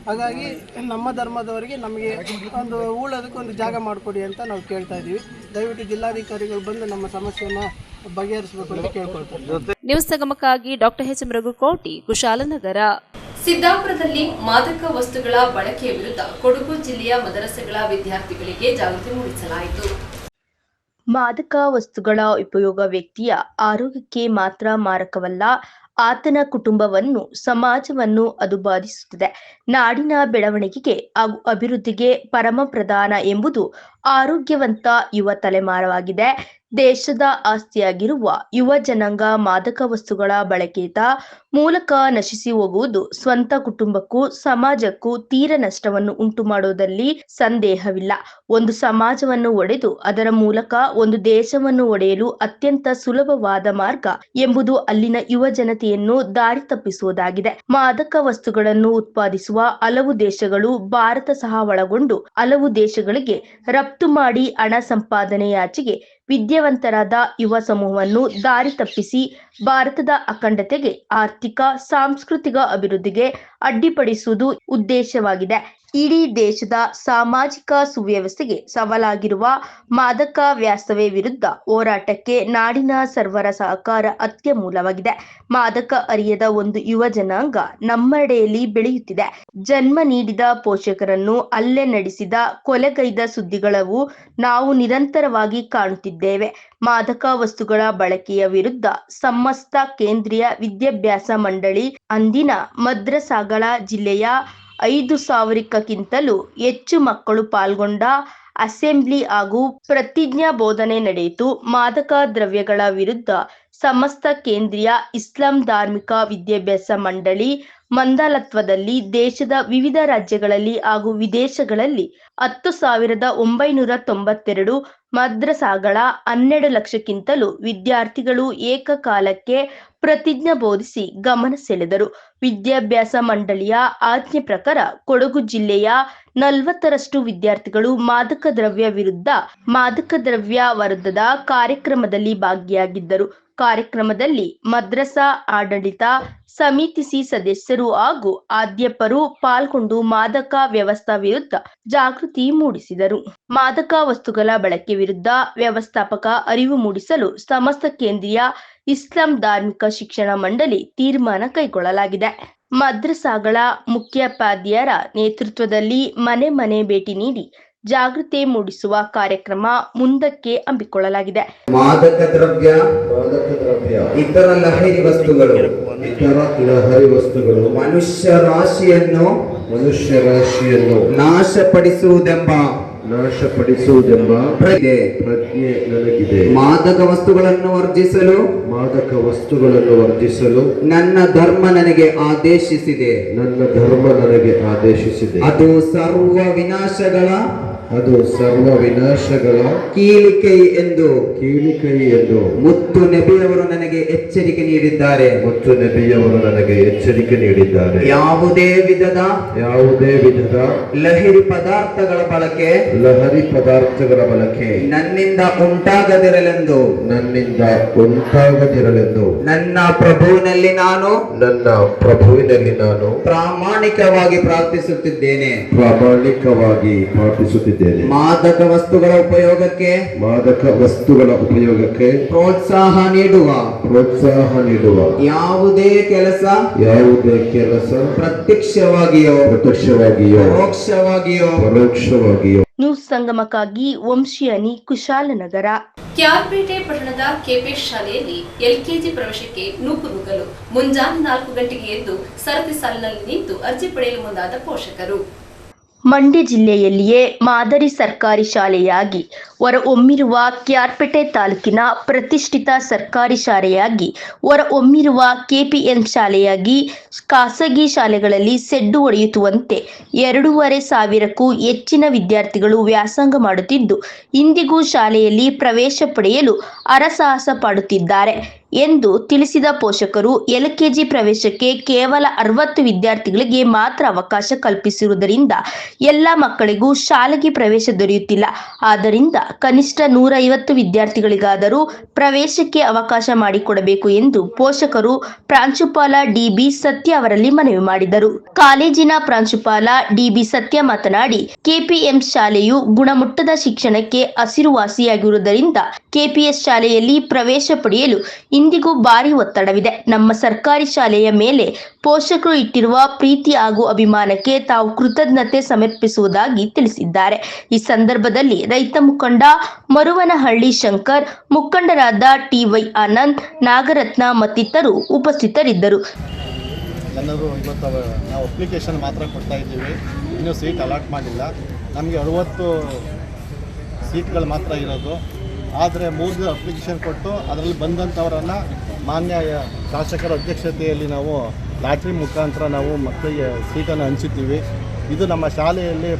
ಹಾಗಾಗಿ ನಮ್ಮ ಧರ್ಮದವರಿಗೆ ನಮಗೆ ಒಂದು ಉಳೋದಕ್ಕೆ ಒಂದು ಜಾಗ ಮಾಡಿಕೊಡಿ ಅಂತ ನಾವು ಕೇಳ್ತಾ ಇದ್ದೀವಿ. ದಯವಿಟ್ಟು ಜಿಲ್ಲಾಧಿಕಾರಿಗಳು ಬಂದು ನಮ್ಮ ಸಮಸ್ಯೆಯನ್ನು ಬಗೆಹರಿಸಬೇಕು ಅಂತ ಕೇಳ್ಕೊಳ್ತಾರೆ. ನ್ಯೂಸ್ ಸಂಗಮಕ್ಕಾಗಿ ಡಾಕ್ಟರ್ ಎಚ್ ಮರಗುಕೋಟಿ, ಕುಶಾಲನಗರ. ಸಿದ್ದಾಪುರದಲ್ಲಿ ಮಾದಕ ವಸ್ತುಗಳ ಬಳಕೆಯ ವಿರುದ್ಧ ಕೊಡಗು ಜಿಲ್ಲೆಯ ಮದರಸೆಗಳ ವಿದ್ಯಾರ್ಥಿಗಳಿಗೆ ಜಾಗೃತಿ ಮೂಡಿಸಲಾಯಿತು. ಮಾದಕ ವಸ್ತುಗಳ ಉಪಯೋಗ ವ್ಯಕ್ತಿಯ ಆರೋಗ್ಯಕ್ಕೆ ಮಾತ್ರ ಮಾರಕವಲ್ಲ, ಆತನ ಕುಟುಂಬವನ್ನು, ಸಮಾಜವನ್ನು ಅದು ಬಾಧಿಸುತ್ತದೆ. ನಾಡಿನ ಬೆಳವಣಿಗೆಗೆ ಹಾಗೂ ಅಭಿವೃದ್ಧಿಗೆ ಪರಮ ಪ್ರಧಾನ ಎಂಬುದು ಆರೋಗ್ಯವಂತ ಯುವ ತಲೆಮಾರವಾಗಿದೆ. ದೇಶದ ಆಸ್ತಿಯಾಗಿರುವ ಯುವ ಜನಾಂಗ ಮಾದಕ ವಸ್ತುಗಳ ಬಳಕೆಯ ಮೂಲಕ ನಶಿಸಿ ಹೋಗುವುದು ಸ್ವಂತ ಕುಟುಂಬಕ್ಕೂ ಸಮಾಜಕ್ಕೂ ತೀರ ನಷ್ಟವನ್ನು ಉಂಟು ಮಾಡುವುದರಲ್ಲಿ ಸಂದೇಹವಿಲ್ಲ. ಒಂದು ಸಮಾಜವನ್ನು ಒಡೆದು ಅದರ ಮೂಲಕ ಒಂದು ದೇಶವನ್ನು ಒಡೆಯಲು ಅತ್ಯಂತ ಸುಲಭವಾದ ಮಾರ್ಗ ಎಂಬುದು ಅಲ್ಲಿನ ಯುವ ಜನತೆಯನ್ನು ದಾರಿ ತಪ್ಪಿಸುವುದಾಗಿದೆ. ಮಾದಕ ವಸ್ತುಗಳನ್ನು ಉತ್ಪಾದಿಸುವ ಹಲವು ದೇಶಗಳು, ಭಾರತ ಸಹ ಒಳಗೊಂಡು ಹಲವು ದೇಶಗಳಿಗೆ ರಫ್ತು ಮಾಡಿ ಹಣ ಸಂಪಾದನೆಯಾಚೆಗೆ ವಿದ್ಯಾವಂತರಾದ ಯುವ ಸಮೂಹವನ್ನು ದಾರಿ ತಪ್ಪಿಸಿ ಭಾರತದ ಅಖಂಡತೆಗೆ, ಆರ್ಥಿಕ ಸಾಂಸ್ಕೃತಿಕ ಅಭಿವೃದ್ಧಿಗೆ ಅಡ್ಡಿಪಡಿಸುವುದು ಉದ್ದೇಶವಾಗಿದೆ. ಇಡೀ ದೇಶದ ಸಾಮಾಜಿಕ ಸುವ್ಯವಸ್ಥೆಗೆ ಸವಾಲಾಗಿರುವ ಮಾದಕ ವ್ಯಾಸವೆ ವಿರುದ್ಧ ಹೋರಾಟಕ್ಕೆ ನಾಡಿನ ಸರ್ವರ ಸಹಕಾರ ಅತ್ಯಮೂಲವಾಗಿದೆ. ಮಾದಕ ಅರಿಯದ ಒಂದು ಯುವ ಜನಾಂಗ ನಮ್ಮೆಡೆಯಲ್ಲಿ ಬೆಳೆಯುತ್ತಿದೆ. ಜನ್ಮ ನೀಡಿದ ಪೋಷಕರನ್ನು ಹಲ್ಲೆ ನಡೆಸಿದ, ಕೊಲೆಗೈದ ಸುದ್ದಿಗಳವು ನಾವು ನಿರಂತರವಾಗಿ ಕಾಣುತ್ತಿದ್ದೇವೆ. ಮಾದಕ ವಸ್ತುಗಳ ಬಳಕೆಯ ವಿರುದ್ಧ ಸಮಸ್ತ ಕೇಂದ್ರೀಯ ವಿದ್ಯಾಭ್ಯಾಸ ಮಂಡಳಿ ಅಂದಿನ ಮದ್ರಸಾಗಳ ಜಿಲ್ಲೆಯ 5,000ಕ್ಕಿಂತಲೂ ಹೆಚ್ಚು ಮಕ್ಕಳು ಪಾಲ್ಗೊಂಡ ಅಸೆಂಬ್ಲಿ ಹಾಗೂ ಪ್ರತಿಜ್ಞಾ ಬೋಧನೆ ನಡೆಯಿತು. ಮಾದಕ ದ್ರವ್ಯಗಳ ವಿರುದ್ಧ ಸಮಸ್ತ ಕೇಂದ್ರೀಯ ಇಸ್ಲಾಂ ಧಾರ್ಮಿಕ ವಿದ್ಯಾಭ್ಯಾಸ ಮಂಡಳಿ ಮಂಡಲತ್ವದಲ್ಲಿ ದೇಶದ ವಿವಿಧ ರಾಜ್ಯಗಳಲ್ಲಿ ಹಾಗೂ ವಿದೇಶಗಳಲ್ಲಿ 10,992 ಮದ್ರಸಾಗಳ 12 ಲಕ್ಷಕ್ಕಿಂತಲೂ ವಿದ್ಯಾರ್ಥಿಗಳು ಏಕಕಾಲಕ್ಕೆ ಪ್ರತಿಜ್ಞೆ ಬೋಧಿಸಿ ಗಮನ ಸೆಳೆದರು. ವಿದ್ಯಾಭ್ಯಾಸ ಮಂಡಳಿಯ ಆಜ್ಞೆ ಪ್ರಕಾರ ಕೊಡಗು ಜಿಲ್ಲೆಯ 40ರಷ್ಟು ವಿದ್ಯಾರ್ಥಿಗಳು ಮಾದಕ ದ್ರವ್ಯ ವಿರುದ್ಧದ ಕಾರ್ಯಕ್ರಮದಲ್ಲಿ ಭಾಗಿಯಾಗಿದ್ದರು. ಕಾರ್ಯಕ್ರಮದಲ್ಲಿ ಮದ್ರಸಾ ಆಡಳಿತ ಸಮಿತಿ ಸದಸ್ಯರು ಹಾಗೂ ಅಧ್ಯಾಪಕರು ಪಾಲ್ಗೊಂಡು ಮಾದಕ ವ್ಯವಸ್ಥೆ ವಿರುದ್ಧ ಜಾಗೃತಿ ಮೂಡಿಸಿದರು. ಮಾದಕ ವಸ್ತುಗಳ ಬಳಕೆ ವಿರುದ್ಧ ವ್ಯವಸ್ಥಾಪಕ ಅರಿವು ಮೂಡಿಸಲು ಸಮಸ್ತ ಕೇಂದ್ರೀಯ ಇಸ್ಲಾಂ ಧಾರ್ಮಿಕ ಶಿಕ್ಷಣ ಮಂಡಳಿ ತೀರ್ಮಾನ ಕೈಗೊಳ್ಳಲಾಗಿದೆ. ಮದ್ರಸಾಗಳ ಮುಖ್ಯೋಪಾಧ್ಯಾಯರ ನೇತೃತ್ವದಲ್ಲಿ ಮನೆ ಮನೆ ಭೇಟಿ ನೀಡಿ ಜಾಗೃತಿ ಮೂಡಿಸುವ ಕಾರ್ಯಕ್ರಮ ಮುಂದಕ್ಕೆ ಹಮ್ಮಿಕೊಳ್ಳಲಾಗಿದೆ. ಮಾದಕ ದ್ರವ್ಯ ಇತರ ಲಹರಿ ವಸ್ತುಗಳು ಮನುಷ್ಯ ರಾಶಿಯನ್ನು ನಾಶಪಡಿಸುವುದೆಂಬ ಪ್ರಜ್ಞೆ ನನಗಿದೆ. ಮಾದಕ ವಸ್ತುಗಳನ್ನು ವರ್ಜಿಸಲು ನನ್ನ ಧರ್ಮ ನನಗೆ ಆದೇಶಿಸಿದೆ. ಅದು ಸರ್ವ ವಿನಾಶಗಳ ಕೀಲಿಕೈ ಎಂದು ಮುತ್ತು ನಬಿಯವರು ನನಗೆ ಎಚ್ಚರಿಕೆ ನೀಡಿದ್ದಾರೆ. ಯಾವುದೇ ವಿಧದ ಲಹರಿ ಪದಾರ್ಥಗಳ ಬಳಕೆ ನನ್ನಿಂದ ಉಂಟಾಗದಿರಲೆಂದು ನನ್ನ ಪ್ರಭುವಿನಲ್ಲಿ ನಾನು ಪ್ರಾಮಾಣಿಕವಾಗಿ ಪ್ರಾರ್ಥಿಸುತ್ತಿದ್ದೇನೆ. ಮಾದಕ ವಸ್ತುಗಳ ಉಪಯೋಗಕ್ಕೆ ಪ್ರೋತ್ಸಾಹ ನೀಡುವ ಯಾವುದೇ ಕೆಲಸ ಪ್ರತ್ಯಕ್ಷವಾಗಿಯೋ ಪರೋಕ್ಷವಾಗಿಯೋ. ನ್ಯೂಸ್ ಸಂಗಮಕ್ಕಾಗಿ ವಂಶಿಯನಿ, ಕುಶಾಲನಗರ. ಕ್ಯಾರ್ಪೇಟೆ ಪಟ್ಟಣದ ಕೆಪಿಎಸ್ ಶಾಲೆಯಲ್ಲಿ ಎಲ್ಕೆಜಿ ಪ್ರವೇಶಕ್ಕೆ ನೂಕುನುಗ್ಗಲು ಮುಂಜಾನೆ 4 ಗಂಟೆಗೆ ಎದ್ದು ಸರತಿ ಸಾಲಿನಲ್ಲಿ ನಿಂತು ಅರ್ಜಿ ಪಡೆಯಲು ಮುಂದಾದ ಪೋಷಕರು. ಮಂಡ್ಯ ಜಿಲ್ಲೆಯಲ್ಲಿಯೇ ಮಾದರಿ ಸರ್ಕಾರಿ ಶಾಲೆಯಾಗಿ ಹೊರಹೊಮ್ಮಿರುವ ಕ್ಯಾರ್ಪೇಟೆ ತಾಲೂಕಿನ ಪ್ರತಿಷ್ಠಿತ ಸರ್ಕಾರಿ ಶಾಲೆಯಾಗಿ ಹೊರಹೊಮ್ಮಿರುವ ಕೆಪಿಎಂ ಶಾಲೆಯಾಗಿ ಖಾಸಗಿ ಶಾಲೆಗಳಲ್ಲಿ ಸೆಡ್ಡು ಹೊಡೆಯುವಂತೆ 2,500ಕ್ಕೂ ಹೆಚ್ಚಿನ ವಿದ್ಯಾರ್ಥಿಗಳು ವ್ಯಾಸಂಗ ಮಾಡುತ್ತಿದ್ದು, ಇಂದಿಗೂ ಶಾಲೆಯಲ್ಲಿ ಪ್ರವೇಶ ಪಡೆಯಲು ಹರಸಾಹಸ ಪಡುತ್ತಿದ್ದಾರೆ ಎಂದು ತಿಳಿಸಿದ ಪೋಷಕರು, ಎಲ್ಕೆಜಿ ಪ್ರವೇಶಕ್ಕೆ ಕೇವಲ 60 ವಿದ್ಯಾರ್ಥಿಗಳಿಗೆ ಮಾತ್ರ ಅವಕಾಶ ಕಲ್ಪಿಸಿರುವುದರಿಂದ ಎಲ್ಲ ಮಕ್ಕಳಿಗೂ ಶಾಲೆಗೆ ಪ್ರವೇಶ ದೊರೆಯುತ್ತಿಲ್ಲ. ಆದ್ದರಿಂದ ಕನಿಷ್ಠ 150 ವಿದ್ಯಾರ್ಥಿಗಳಿಗಾದರೂ ಪ್ರವೇಶಕ್ಕೆ ಅವಕಾಶ ಮಾಡಿಕೊಡಬೇಕು ಎಂದು ಪೋಷಕರು ಪ್ರಾಂಶುಪಾಲ ಡಿ.ಬಿ. ಸತ್ಯ ಅವರಲ್ಲಿ ಮನವಿ ಮಾಡಿದರು. ಕಾಲೇಜಿನ ಪ್ರಾಂಶುಪಾಲ ಡಿ.ಬಿ. ಸತ್ಯ ಮಾತನಾಡಿ, ಕೆಪಿಎಂ ಶಾಲೆಯು ಗುಣಮಟ್ಟದ ಶಿಕ್ಷಣಕ್ಕೆ ಹಸಿರುವಾಸಿಯಾಗಿರುವುದರಿಂದ ಕೆಪಿಎಸ್ ಶಾಲೆಯಲ್ಲಿ ಪ್ರವೇಶ ಪಡೆಯಲು ಇಂದಿಗೂ ಭಾರಿ ಒತ್ತಡವಿದೆ. ನಮ್ಮ ಸರ್ಕಾರಿ ಶಾಲೆಯ ಮೇಲೆ ಪೋಷಕರು ಇಟ್ಟಿರುವ ಪ್ರೀತಿ ಹಾಗೂ ಅಭಿಮಾನಕ್ಕೆ ತಾವು ಕೃತಜ್ಞತೆ ಸಮರ್ಪಿಸುವುದಾಗಿ ತಿಳಿಸಿದ್ದಾರೆ. ಈ ಸಂದರ್ಭದಲ್ಲಿ ರೈತ ಮುಖಂಡ ಮರುವನಹಳ್ಳಿ ಶಂಕರ್, ಮುಖಂಡರಾದ TY ಆನಂದ್, ನಾಗರತ್ನ ಮತ್ತಿತರರು ಉಪಸ್ಥಿತರಿದ್ದರು. ಜನರು ಇವತ್ತು ನಾವು ಅಪ್ಲಿಕೇಶನ್ ಮಾತ್ರ ಕೊಡ್ತಾ ಇದ್ದೀವಿ, ಇನ್ನೂ ಸೀಟ್ ಅಲಾಟ್ ಮಾಡಿಲ್ಲ. ನಮಗೆ 60 ಸೀಟ್ಗಳು ಮಾತ್ರ ಇರೋದು. ಆದರೆ 3 ಅಪ್ಲಿಕೇಶನ್ ಕೊಟ್ಟು ಅದರಲ್ಲಿ ಬಂದಂಥವರನ್ನು ಮಾನ್ಯ ಶಾಸಕರ ಅಧ್ಯಕ್ಷತೆಯಲ್ಲಿ ನಾವು ಲಾಟ್ರಿ ಮುಖಾಂತರ ನಾವು ಮಕ್ಕಳಿಗೆ ಸೀಟನ್ನು ಹಂಚುತ್ತೀವಿ. ಇದು ನಮ್ಮ ಶಾಲೆಯಲ್ಲಿ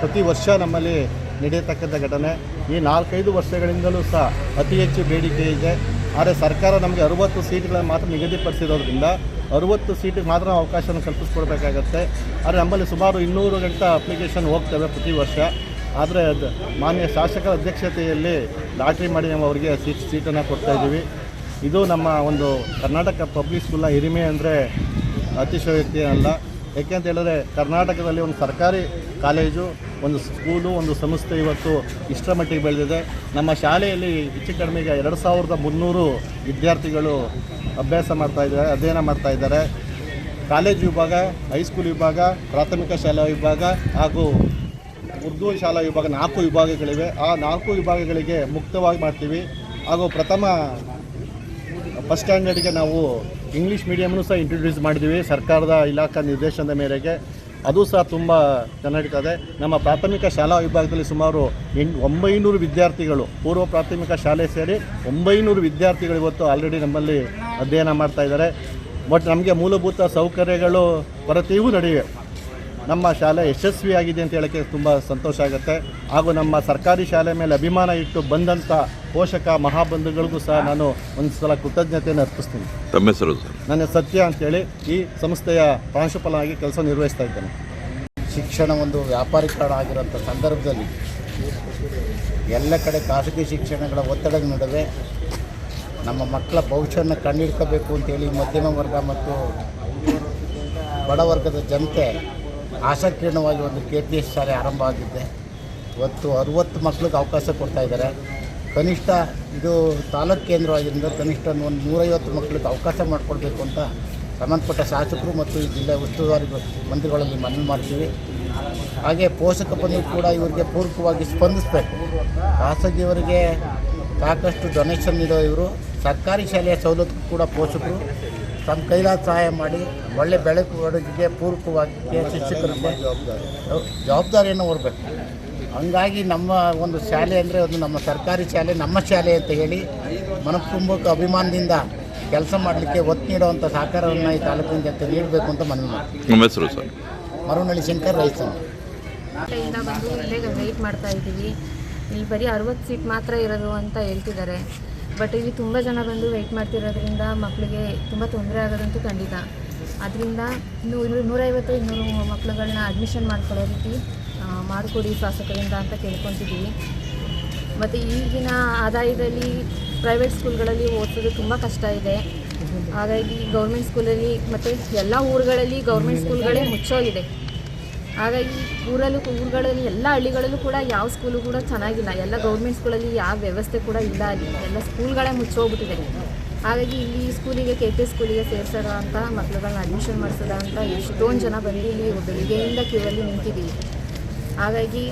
ಪ್ರತಿ ವರ್ಷ ನಮ್ಮಲ್ಲಿ ನಡೆಯತಕ್ಕಂಥ ಘಟನೆ. ಈ 4-5 ವರ್ಷಗಳಿಂದಲೂ ಸಹ ಅತಿ ಹೆಚ್ಚು ಬೇಡಿಕೆ ಇದೆ. ಆದರೆ ಸರ್ಕಾರ ನಮಗೆ 60 ಸೀಟ್ಗಳನ್ನು ಮಾತ್ರ ನಿಗದಿಪಡಿಸಿರೋದ್ರಿಂದ 60 ಸೀಟಿಗೆ ಮಾತ್ರ ಅವಕಾಶವನ್ನು ಕಲ್ಪಿಸ್ಕೊಡ್ಬೇಕಾಗತ್ತೆ. ಆದರೆ ನಮ್ಮಲ್ಲಿ ಸುಮಾರು 200 ಗಂಟೆ ಅಪ್ಲಿಕೇಶನ್ ಹೋಗ್ತವೆ ಪ್ರತಿ ವರ್ಷ. ಆದರೆ ಅದು ಮಾನ್ಯ ಶಾಸಕರ ಅಧ್ಯಕ್ಷತೆಯಲ್ಲಿ ಲಾಟ್ರಿ ಮಾಡಿ ನಾವು ಅವರಿಗೆ ಸೀಟನ್ನು ಕೊಡ್ತಾಯಿದ್ದೀವಿ. ಇದು ನಮ್ಮ ಒಂದು ಕರ್ನಾಟಕ ಪಬ್ಲಿಕ್ ಸ್ಕೂಲ್ನ ಹಿರಿಮೆ ಅಂದರೆ ಅತಿಶಯೋಕ್ತಿ ಅಲ್ಲ. ಏಕೆಂತ ಹೇಳಿದ್ರೆ ಕರ್ನಾಟಕದಲ್ಲಿ ಒಂದು ಸರ್ಕಾರಿ ಕಾಲೇಜು, ಒಂದು ಸ್ಕೂಲು, ಒಂದು ಸಂಸ್ಥೆ ಇವತ್ತು ಇಷ್ಟರ ಮಟ್ಟಿಗೆ ಬೆಳೆದಿದೆ. ನಮ್ಮ ಶಾಲೆಯಲ್ಲಿ ಹೆಚ್ಚು ಕಡಿಮೆಗೆ 2300 ವಿದ್ಯಾರ್ಥಿಗಳು ಅಧ್ಯಯನ ಮಾಡ್ತಾಯಿದ್ದಾರೆ. ಕಾಲೇಜು ವಿಭಾಗ, ಹೈಸ್ಕೂಲ್ ವಿಭಾಗ, ಪ್ರಾಥಮಿಕ ಶಾಲಾ ವಿಭಾಗ ಹಾಗೂ ಉರ್ದು ಶಾಲಾ ವಿಭಾಗ 4 ವಿಭಾಗಗಳಿವೆ. ಆ 4 ವಿಭಾಗಗಳಿಗೆ ಮುಕ್ತವಾಗಿ ಮಾಡ್ತೀವಿ. ಹಾಗೂ ಪ್ರಥಮ ಫಸ್ಟ್ ಸ್ಟ್ಯಾಂಡರ್ಡ್ಗೆ ನಾವು ಇಂಗ್ಲೀಷ್ ಮೀಡಿಯಮ್ನೂ ಸಹ ಇಂಟ್ರೊಡ್ಯೂಸ್ ಮಾಡಿದ್ದೀವಿ ಸರ್ಕಾರದ ಇಲಾಖಾ ನಿರ್ದೇಶನದ ಮೇರೆಗೆ. ಅದು ಸಹ ತುಂಬ ಚೆನ್ನಾಗಿರ್ತದೆ. ನಮ್ಮ ಪ್ರಾಥಮಿಕ ಶಾಲಾ ವಿಭಾಗದಲ್ಲಿ ಸುಮಾರು 900 ವಿದ್ಯಾರ್ಥಿಗಳು, ಪೂರ್ವ ಪ್ರಾಥಮಿಕ ಶಾಲೆ ಸೇರಿ 900 ವಿದ್ಯಾರ್ಥಿಗಳು ಇವತ್ತು ಆಲ್ರೆಡಿ ನಮ್ಮಲ್ಲಿ ಅಧ್ಯಯನ ಮಾಡ್ತಾಯಿದ್ದಾರೆ. ಬಟ್ ನಮಗೆ ಮೂಲಭೂತ ಸೌಕರ್ಯಗಳು ಕೊರತೆಯೂ ನಡೆಯಿವೆ. ನಮ್ಮ ಶಾಲೆ ಯಶಸ್ವಿಯಾಗಿದೆ ಅಂತ ಹೇಳೋಕ್ಕೆ ತುಂಬ ಸಂತೋಷ ಆಗುತ್ತೆ. ಹಾಗೂ ನಮ್ಮ ಸರ್ಕಾರಿ ಶಾಲೆ ಮೇಲೆ ಅಭಿಮಾನ ಇಟ್ಟು ಬಂದಂಥ ಪೋಷಕ ಮಹಾಬಂಧುಗಳಿಗೂ ಸಹ ನಾನು ಒಂದು ಸಲ ಕೃತಜ್ಞತೆಯನ್ನು ಅರ್ಪಿಸ್ತೀನಿ. ತಮ್ಮ ಹೆಸರು ಸರ್? ನನ್ನ ಸತ್ಯ ಅಂತೇಳಿ ಈ ಸಂಸ್ಥೆಯ ಪ್ರಾಂಶುಪಾಲನಾಗಿ ಕೆಲಸ ನಿರ್ವಹಿಸ್ತಾ ಇದ್ದೇನೆ. ಶಿಕ್ಷಣ ಒಂದು ವ್ಯಾಪಾರೀಕರಣ ಆಗಿರೋಂಥ ಸಂದರ್ಭದಲ್ಲಿ ಎಲ್ಲ ಕಡೆ ಖಾಸಗಿ ಶಿಕ್ಷಣಗಳ ಒತ್ತಡದ ನಡುವೆ ನಮ್ಮ ಮಕ್ಕಳ ಭವಿಷ್ಯವನ್ನು ಕಂಡುಹಿಡ್ಕೋಬೇಕು ಅಂತೇಳಿ ಮಧ್ಯಮ ವರ್ಗ ಮತ್ತು ಬಡವರ್ಗದ ಜನತೆ ಆಶಾಕಿರಣವಾಗಿ ಒಂದು KPS ಶಾಲೆ ಆರಂಭ ಆಗಿದ್ದೆ. ಇವತ್ತು 60 ಮಕ್ಕಳಿಗೆ ಅವಕಾಶ ಕೊಡ್ತಾ ಇದ್ದಾರೆ. ಕನಿಷ್ಠ ಇದು ತಾಲೂಕು ಕೇಂದ್ರವಾಗಿದ್ದರಿಂದ ಕನಿಷ್ಠ ಒಂದು 150 ಮಕ್ಕಳಿಗೆ ಅವಕಾಶ ಮಾಡಿಕೊಡ್ಬೇಕು ಅಂತ ಸಂಬಂಧಪಟ್ಟ ಶಾಸಕರು ಮತ್ತು ಈ ಜಿಲ್ಲೆ ಉಸ್ತುವಾರಿ ಮಂತ್ರಿಗಳಲ್ಲಿ ಮನವಿ ಮಾಡ್ತೀವಿ. ಹಾಗೆ ಪೋಷಕ ಬಂಧು ಕೂಡ ಇವರಿಗೆ ಪೂರಕವಾಗಿ ಸ್ಪಂದಿಸಬೇಕು. ಖಾಸಗಿಯವರಿಗೆ ಸಾಕಷ್ಟು ಡೊನೇಷನ್ ನೀಡೋ ಇವರು ಸರ್ಕಾರಿ ಶಾಲೆಯ ಸವಲತ್ತು ಕೂಡ ಪೋಷಕರು ತಮ್ಮ ಕೈಲಾದ ಸಹಾಯ ಮಾಡಿ ಒಳ್ಳೆ ಬೆಳವಣಿಗೆಗೆ ಪೂರಕವಾಗಿ ಶಿಕ್ಷಕರಿಗೆ ಜವಾಬ್ದಾರಿಯನ್ನು ಹೊರಬೇಕು. ಹಂಗಾಗಿ ನಮ್ಮ ಒಂದು ಶಾಲೆ ಅಂದರೆ ಒಂದು ನಮ್ಮ ಸರ್ಕಾರಿ ಶಾಲೆ ನಮ್ಮ ಶಾಲೆ ಅಂತ ಹೇಳಿ ಮನಪೂರ್ವಕ ಅಭಿಮಾನದಿಂದ ಕೆಲಸ ಮಾಡಲಿಕ್ಕೆ ಒತ್ತು ನೀಡುವಂಥ ಸಹಕಾರವನ್ನು ಈ ತಾಲೂಕಿನ ಜನತೆ ನೀಡಬೇಕು ಅಂತ ಮನವಿ ಮಾಡ್ತೀವಿ. ನಮ್ಮ ಹೆಸರು ಸರ್? ಮರುನಳ್ಳಿ ಶಂಕರ್, ರೈತ. ಇಲ್ಲಿಂದ ಬಂದು ಇಲ್ಲೇ ವೆಯ್ಟ್ ಮಾಡ್ತಾ ಇದ್ದೀವಿ. ಇಲ್ಲಿ ಬರೀ 60 ಸೀಟ್ ಮಾತ್ರ ಇರೋದು ಅಂತ ಹೇಳ್ತಿದ್ದಾರೆ. ಬಟ್ ಇಲ್ಲಿ ತುಂಬ ಜನ ಬಂದು ವೆಯ್ಟ್ ಮಾಡ್ತಿರೋದ್ರಿಂದ ಮಕ್ಕಳಿಗೆ ತುಂಬ ತೊಂದರೆ ಆಗೋದಂತೂ ಖಂಡಿತ. ಅದರಿಂದ 150-200 ಮಕ್ಕಳುಗಳನ್ನ ಅಡ್ಮಿಷನ್ ಮಾಡ್ಕೊಳ್ಳೋ ರೀತಿ ಮಾಡಿಕೊಡಿ ಶಾಸಕರಿಂದ ಅಂತ ಕೇಳ್ಕೊತಿದ್ದೀವಿ. ಮತ್ತು ಈಗಿನ ಆದಾಯದಲ್ಲಿ ಪ್ರೈವೇಟ್ ಸ್ಕೂಲ್ಗಳಲ್ಲಿ ಓದಿಸೋದು ತುಂಬ ಕಷ್ಟ ಇದೆ. ಹಾಗಾಗಿ ಗೌರ್ಮೆಂಟ್ ಸ್ಕೂಲಲ್ಲಿ ಮತ್ತು ಎಲ್ಲ ಊರುಗಳಲ್ಲಿ ಗೌರ್ಮೆಂಟ್ ಸ್ಕೂಲ್ಗಳೇ ಮುಚ್ಚೋಗಿದೆ. ಹಾಗಾಗಿ ಊರುಗಳಲ್ಲಿ ಎಲ್ಲ ಹಳ್ಳಿಗಳಲ್ಲೂ ಕೂಡ ಯಾವ ಸ್ಕೂಲು ಕೂಡ ಚೆನ್ನಾಗಿಲ್ಲ. ಎಲ್ಲ ಗೌರ್ಮೆಂಟ್ ಸ್ಕೂಲಲ್ಲಿ ಯಾವ ವ್ಯವಸ್ಥೆ ಕೂಡ ಇಲ್ಲ. ಅಲ್ಲಿ ಎಲ್ಲ ಸ್ಕೂಲ್ಗಳೇ ಮುಚ್ಚೋಗ್ಬಿಟ್ಟಿದೆ. ಹಾಗಾಗಿ ಇಲ್ಲಿ ಸ್ಕೂಲಿಗೆ KPS ಸ್ಕೂಲಿಗೆ ಸೇರಿಸೋಣ ಅಂತ ಮಕ್ಕಳುಗಳನ್ನ ಅಡ್ಮಿಷನ್ ಮಾಡಿಸೋಣ ಅಂತ ಎಷ್ಟೊಂದು ಜನ ಬಂದು ಇಲ್ಲಿ ಬೆಳಿಗ್ಗೆಯಿಂದ ಕ್ಯೂವಲ್ಲಿ ನಿಂತಿದ್ದೀವಿ. ಹಾಗಾಗಿ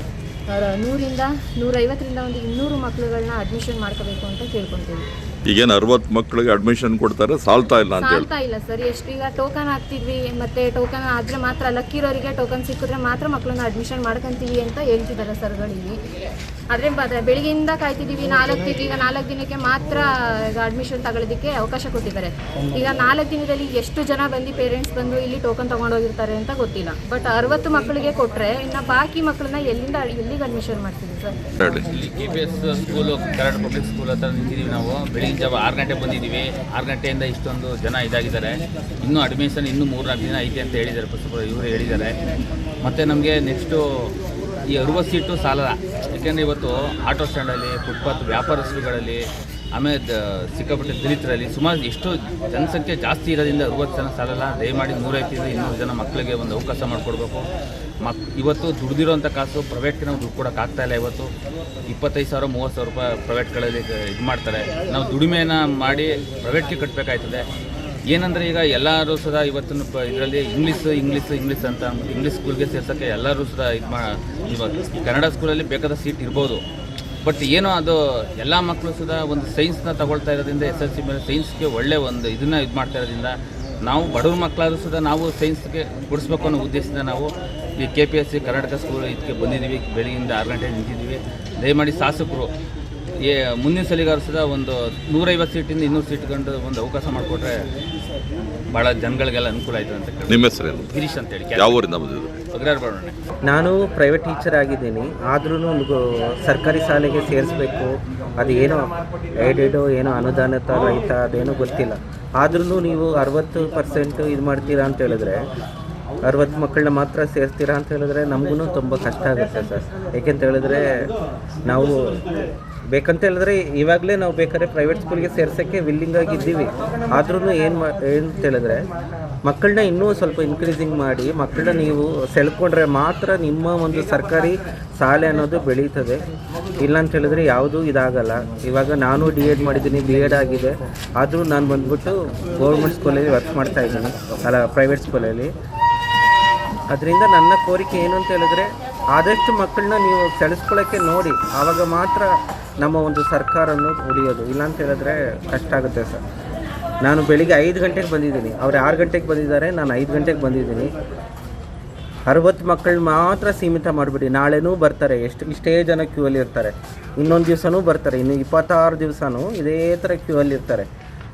100-150 ಒಂದು 200 ಮಕ್ಕಳುಗಳನ್ನ ಅಡ್ಮಿಷನ್ ಮಾಡ್ಕೋಬೇಕು ಅಂತ ಕೇಳ್ಕೊತೀವಿ. ಈಗೇನು 60 ಮಕ್ಕಳಿಗೆ ಅಡ್ಮಿಷನ್ ಕೊಡ್ತಾರೆ, ಸಾಲ್ತಾ ಇಲ್ಲ ಅಂತ ಸಾಲ್ತಾ ಇಲ್ಲ ಸರ್. ಎಷ್ಟು ಈಗ ಟೋಕನ್ ಹಾಕ್ತಿದ್ವಿ, ಮತ್ತು ಟೋಕನ್ ಆದರೆ ಮಾತ್ರ ಲಕ್ಕಿರೋರಿಗೆ ಟೋಕನ್ ಸಿಕ್ಕಿದ್ರೆ ಮಾತ್ರ ಮಕ್ಕಳನ್ನ ಅಡ್ಮಿಷನ್ ಮಾಡ್ಕೊತೀವಿ ಅಂತ ಹೇಳ್ತಿದ್ದಾರೆ ಸರ್ಗಳಿಗೆ. ಆದರೆ ಬೆಳಿಗ್ಗೆಯಿಂದ ಕಾಯ್ತಿದ್ದೀವಿ. 4 ದಿನಕ್ಕೆ ಮಾತ್ರ ಈಗ ಅಡ್ಮಿಷನ್ ತಗೊಳ್ಳೋದಕ್ಕೆ ಅವಕಾಶ ಕೊಟ್ಟಿದ್ದಾರೆ. ಈಗ 4 ದಿನದಲ್ಲಿ ಎಷ್ಟು ಜನ ಬಂದು ಪೇರೆಂಟ್ಸ್ ಬಂದು ಇಲ್ಲಿ ಟೋಕನ್ ತೊಗೊಂಡೋಗಿರ್ತಾರೆ ಅಂತ ಗೊತ್ತಿಲ್ಲ. ಬಟ್ 60 ಮಕ್ಕಳಿಗೆ ಕೊಟ್ಟರೆ ಇನ್ನು ಬಾಕಿ ಮಕ್ಕಳನ್ನ ಎಲ್ಲಿಗೆ ಅಡ್ಮಿಷನ್ ಮಾಡ್ತೀವಿ ಸರ್? ಇಲ್ಲಿ KPS school, Karada public school ಹತ್ರ ನಿಂತಿದ್ದೀವಿ ನಾವು. ಬೆಳಿಗ್ಗೆ ಜಾವ 6 ಗಂಟೆಗೆ ಬಂದಿದ್ದೀವಿ. 6 ಗಂಟೆಯಿಂದ ಇಷ್ಟೊಂದು ಜನ ಇದಾಗಿದ್ದಾರೆ. ಇನ್ನೂ ಅಡ್ಮಿಷನ್ ಇನ್ನೂ 3-4 ದಿನ ಐತೆ ಅಂತ ಹೇಳಿದ್ದಾರೆ, ಇವರು ಹೇಳಿದ್ದಾರೆ. ಮತ್ತು ನಮಗೆ ನೆಕ್ಸ್ಟು ಈ 60 ಸೀಟು ಸಾಲಲ್ಲ. ಯಾಕೆಂದರೆ ಇವತ್ತು ಆಟೋ ಸ್ಟ್ಯಾಂಡಲ್ಲಿ, ಫುಟ್ಪಾತ್ ವ್ಯಾಪಾರಸ್ಥರುಗಳಲ್ಲಿ, ಆಮೇಲೆ ಸಿಕ್ಕಾಪಟ್ಟೆ ದಲಿತರಲ್ಲಿ ಸುಮಾರು ಎಷ್ಟು ಜನಸಂಖ್ಯೆ ಜಾಸ್ತಿ ಇರೋದ್ರಿಂದ 60 ಜನ ಸಾಲಲ್ಲ. ದಯಮಾಡಿ 150-200 ಜನ ಮಕ್ಕಳಿಗೆ ಒಂದು ಅವಕಾಶ ಮಾಡಿಕೊಡ್ಬೇಕು. ಇವತ್ತು ದುಡ್ದಿರೋಂಥ ಕಾಸು ಪ್ರೈವೇಟ್ಗೆ ನಾವು ದುಡ್ಡು ಕೊಡೋಕ್ಕಾಗ್ತಾಯಿಲ್ಲ. ಇವತ್ತು 25,000 30,000 ರೂಪಾಯಿ ಪ್ರೈವೇಟ್ಗಳಲ್ಲಿ ಇದು ಮಾಡ್ತಾರೆ. ನಾವು ದುಡಿಮೆನ ಮಾಡಿ ಪ್ರೈವೇಟ್ಗೆ ಕಟ್ಟಬೇಕಾಯ್ತದೆ. ಏನಂದರೆ ಈಗ ಎಲ್ಲರೂ ಸುಧಾ ಇವತ್ತಿನ ಇದರಲ್ಲಿ ಇಂಗ್ಲೀಷ್ ಅಂತ ಇಂಗ್ಲೀಷ್ ಸ್ಕೂಲ್ಗೆ ಸೇರ್ಸೋಕ್ಕೆ ಎಲ್ಲರೂ ಸುಧಾ ಇವಾಗ ಕನ್ನಡ ಸ್ಕೂಲಲ್ಲಿ ಬೇಕಾದ ಸೀಟ್ ಇರ್ಬೋದು. ಬಟ್ ಏನೋ ಅದು ಎಲ್ಲ ಮಕ್ಕಳು ಸುಧಾ ಒಂದು ಸೈನ್ಸ್ನ ತಗೊಳ್ತಾ ಇರೋದ್ರಿಂದ SSLC ಮೇಲೆ ಸೈನ್ಸ್ಗೆ ಒಳ್ಳೆ ಒಂದು ಇದನ್ನು ಇದು ಮಾಡ್ತಾ ಇರೋದ್ರಿಂದ ನಾವು ಬಡವ್ರ ಮಕ್ಕಳಾದರೂ ಸುಧಾ ನಾವು ಸೈನ್ಸ್ಗೆ ಕೊಡಿಸ್ಬೇಕು ಅನ್ನೋ ಉದ್ದೇಶದಿಂದ ನಾವು ಈ KPSC ಕರ್ನಾಟಕ ಸ್ಕೂಲ್ ಇದಕ್ಕೆ ಬಂದಿದ್ದೀವಿ. ಬೆಳಗ್ಗಿಂದ 6 ಗಂಟೆಗೆ ನಿಂತಿದ್ದೀವಿ. ದಯಮಾಡಿ ಶಾಸಕರು ಮುಂದಿನ ಸಲಿಗಾರು ಸುಧಾ ಒಂದು 150 ಸೀಟಿಂದ 200 ಸೀಟ್ಕೊಂಡು ಒಂದು ಅವಕಾಶ ಮಾಡಿಕೊಟ್ರೆ ಭಾಳ ಜನಗಳಿಗೆಲ್ಲ ಅನುಕೂಲ ಆಯಿತು ಅಂತ. ನಿಮ್ಮ ಹೆಸರೇನು? ಗಿರೀಶ್ ಅಂತೇಳಿ. ಯಾವ ಊರಿಂದ ಬಂದಿದ್ದು? ಅಗ್ರಾರಬಾಣೆ. ನಾನು ಪ್ರೈವೇಟ್ ಟೀಚರ್ ಆಗಿದ್ದೀನಿ. ಆದ್ರೂ ಸರ್ಕಾರಿ ಶಾಲೆಗೆ ಸೇರಿಸ್ಬೇಕು, ಅದೇನೋ ಏಡೆಡೋ ಏನೋ ಅನುದಾನಿತ ರಹಿತ ಅದೇನೋ ಗೊತ್ತಿಲ್ಲ. ಆದ್ರೂ ನೀವು 60% ಇದು ಮಾಡ್ತೀರಾ ಅಂತ ಹೇಳಿದ್ರೆ 60 ಮಕ್ಕಳನ್ನ ಮಾತ್ರ ಸೇರಿಸ್ತೀರಾ ಅಂತ ಹೇಳಿದ್ರೆ ನಮಗೂ ತುಂಬ ಕಷ್ಟ ಆಗುತ್ತೆ ಸರ್. ಏಕೆಂತ ಹೇಳಿದ್ರೆ ನಾವು ಬೇಕಂತ ಹೇಳಿದ್ರೆ ಇವಾಗಲೇ ನಾವು ಬೇಕಾದ್ರೆ ಪ್ರೈವೇಟ್ ಸ್ಕೂಲ್ಗೆ ಸೇರ್ಸೋಕ್ಕೆ ವಿಲ್ಲಿಂಗ್ ಆಗಿದ್ದೀವಿ. ಆದ್ರೂ ಏನಂತ ಹೇಳಿದ್ರೆ ಮಕ್ಕಳನ್ನ ಇನ್ನೂ ಸ್ವಲ್ಪ ಇನ್ಕ್ರೀಸಿಂಗ್ ಮಾಡಿ ಮಕ್ಕಳನ್ನ ನೀವು ಸೆಳ್ಕೊಂಡ್ರೆ ಮಾತ್ರ ನಿಮ್ಮ ಒಂದು ಸರ್ಕಾರಿ ಶಾಲೆ ಅನ್ನೋದು ಬೆಳೀತದೆ. ಇಲ್ಲ ಅಂತ ಹೇಳಿದ್ರೆ ಯಾವುದೂ ಇದಾಗಲ್ಲ. ಇವಾಗ ನಾನು D.Ed ಮಾಡಿದ್ದೀನಿ, B.Ed ಆಗಿದೆ. ಆದರೂ ನಾನು ಬಂದ್ಬಿಟ್ಟು ಗೌರ್ಮೆಂಟ್ ಸ್ಕೂಲಲ್ಲಿ ವರ್ಕ್ ಮಾಡ್ತಾ ಇದ್ದೀನಿ, ಅಲ್ಲ ಪ್ರೈವೇಟ್ ಸ್ಕೂಲಲ್ಲಿ. ಅದರಿಂದ ನನ್ನ ಕೋರಿಕೆ ಏನು ಅಂತ ಹೇಳಿದ್ರೆ ಆದಷ್ಟು ಮಕ್ಕಳನ್ನ ನೀವು ಸೆಳೆಸ್ಕೊಳ್ಳೋಕ್ಕೆ ನೋಡಿ, ಆವಾಗ ಮಾತ್ರ ನಮ್ಮ ಒಂದು ಸರ್ಕಾರವನ್ನು ಉಳಿಯೋದು. ಇಲ್ಲಾಂತ ಹೇಳಿದ್ರೆ ಕಷ್ಟ ಆಗುತ್ತೆ ಸರ್. ನಾನು ಬೆಳಿಗ್ಗೆ 5 ಗಂಟೆಗೆ ಬಂದಿದ್ದೀನಿ, ಅವ್ರು 6 ಗಂಟೆಗೆ ಬಂದಿದ್ದಾರೆ, ನಾನು 5 ಗಂಟೆಗೆ ಬಂದಿದ್ದೀನಿ. 60 ಮಕ್ಕಳು ಮಾತ್ರ ಸೀಮಿತ ಮಾಡಿಬಿಡಿ. ನಾಳೆನೂ ಬರ್ತಾರೆ, ಇಷ್ಟೇ ಜನ ಕ್ಯೂ ಅಲ್ಲಿ ಇರ್ತಾರೆ. ಇನ್ನೊಂದು ದಿವಸನೂ ಬರ್ತಾರೆ, ಇನ್ನು 26 ದಿವಸನೂ ಇದೇ ಥರ ಕ್ಯೂ ಅಲ್ಲಿ ಇರ್ತಾರೆ.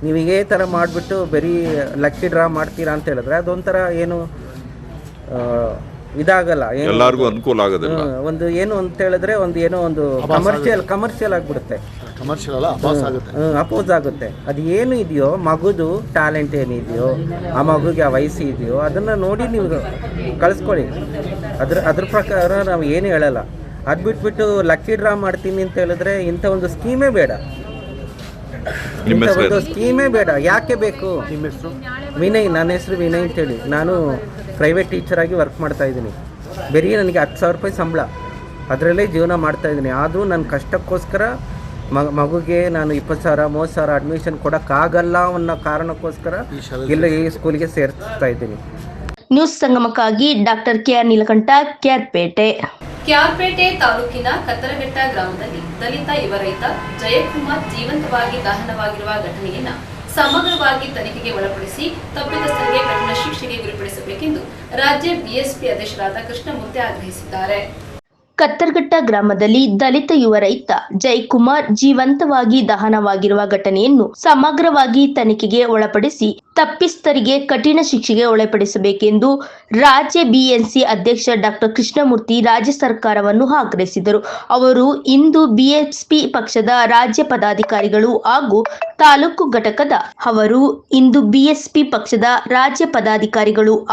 ನೀವು ಇದೇ ಥರ ಮಾಡಿಬಿಟ್ಟು ಬರೀ ಲಕ್ಕಿ ಡ್ರಾ ಮಾಡ್ತೀರಾ ಅಂತ ಹೇಳಿದ್ರೆ ಅದೊಂಥರ ಏನು ಇದಾಗಲ್ಲ, ಎಲ್ಲರಿಗೂ ಅನುಕೂಲ ಆಗೋದಿಲ್ಲ. ಒಂದು ಏನು ಅಂತ ಹೇಳಿದ್ರೆ ಒಂದು ಕಮರ್ಷಿಯಲ್ ಆಗಿಬಿಡುತ್ತೆ, ಅಪೋಸ್ ಆಗುತ್ತೆ. ಅದು ಏನು ಇದೆಯೋ ಮಗುದು ಟ್ಯಾಲೆಂಟ್ ಏನಿದೆಯೋ, ಆ ಮಗುಗೆ ಆ ವಯಸ್ಸು ಇದೆಯೋ ಅದನ್ನು ನೋಡಿ ನೀವು ಕಳಿಸ್ಕೊಳ್ಳಿ. ಅದ್ರ ಪ್ರಕಾರ ನಾವು ಏನು ಹೇಳಲ್ಲ. ಅದು ಬಿಟ್ಬಿಟ್ಟು ಲಕ್ಕಿ ಡ್ರಾ ಮಾಡ್ತೀನಿ ಅಂತ ಹೇಳಿದ್ರೆ ಇಂಥ ಒಂದು ಸ್ಕೀಮೇ ಬೇಡ, ಇಂಥ ಒಂದು ಸ್ಕೀಮೇ ಬೇಡ. ಯಾಕೆ ಬೇಕು? ವಿನಯ್, ನನ್ನ ಹೆಸರು ವಿನಯ್ ಅಂತೇಳಿ. ನಾನು ಪ್ರೈವೇಟ್ ಟೀಚರಾಗಿ ವರ್ಕ್ ಮಾಡ್ತಾ ಇದ್ದೀನಿ. ಬರೀ ನನಗೆ 10,000 ರೂಪಾಯಿ ಸಂಬಳ, ಅದರಲ್ಲೇ ಜೀವನ ಮಾಡ್ತಾ ಇದ್ದೀನಿ. ಆದರೂ ನನ್ನ ಕಷ್ಟಕ್ಕೋಸ್ಕರ ಮಗುಗೆ ನಾನು 20,000 30,000 ಅಡ್ಮಿಷನ್ ಕೊಡೋಕ್ಕಾಗಲ್ಲ ಅನ್ನೋ ಕಾರಣಕ್ಕೋಸ್ಕರ ಇಲ್ಲ ಈ ಸ್ಕೂಲ್ಗೆ ಸೇರಿಸ್ತಾ ಇದ್ದೀನಿ. ನ್ಯೂಸ್ ಸಂಗಮಕ್ಕಾಗಿ ಡಾಕ್ಟರ್ KR ನೀಲಕಂಠ, KR ತಾಲೂಕಿನ ಕತ್ತರಘಟ್ಟ ಗ್ರಾಮದಲ್ಲಿ ದಲಿತ ಯುವ ರೈತ ಜಯಕುಮಾರ್ ಜೀವಂತವಾಗಿ ದಹನವಾಗಿರುವ ಘಟನೆಯನ್ನ ಸಮಗ್ರವಾಗಿ ತನಿಖೆಗೆ ಒಳಪಡಿಸಿ ತಪ್ಪಿತಸ್ಥರಿಗೆ ಕಠಿಣ ಶಿಕ್ಷೆಗೆ ಗುರಿಪಡಿಸಬೇಕೆಂದು ರಾಜ್ಯ BSP ಅಧ್ಯಕ್ಷರಾದ ಕೃಷ್ಣಮೂರ್ತಿ ಆಗ್ರಹಿಸಿದ್ದಾರೆ. ಕತ್ತರ್ಘಟ್ಟ ಗ್ರಾಮದಲ್ಲಿ ದಲಿತ ಯುವ ರೈತ ಜಯಕುಮಾರ್ ಜೀವಂತವಾಗಿ ದಹನವಾಗಿರುವ ಘಟನೆಯನ್ನು ಸಮಗ್ರವಾಗಿ ತನಿಖೆಗೆ ಒಳಪಡಿಸಿ ತಪ್ಪಿತಸ್ಥರಿಗೆ ಕಠಿಣ ಶಿಕ್ಷೆಗೆ ಒಳಪಡಿಸಬೇಕೆಂದು ರಾಜ್ಯ BNC ಅಧ್ಯಕ್ಷ ಡಾಕ್ಟರ್ ಕೃಷ್ಣಮೂರ್ತಿ ರಾಜ್ಯ ಸರ್ಕಾರವನ್ನು ಆಗ್ರಹಿಸಿದರು. ಅವರು ಇಂದು BSP ಪಕ್ಷದ ರಾಜ್ಯ ಪದಾಧಿಕಾರಿಗಳು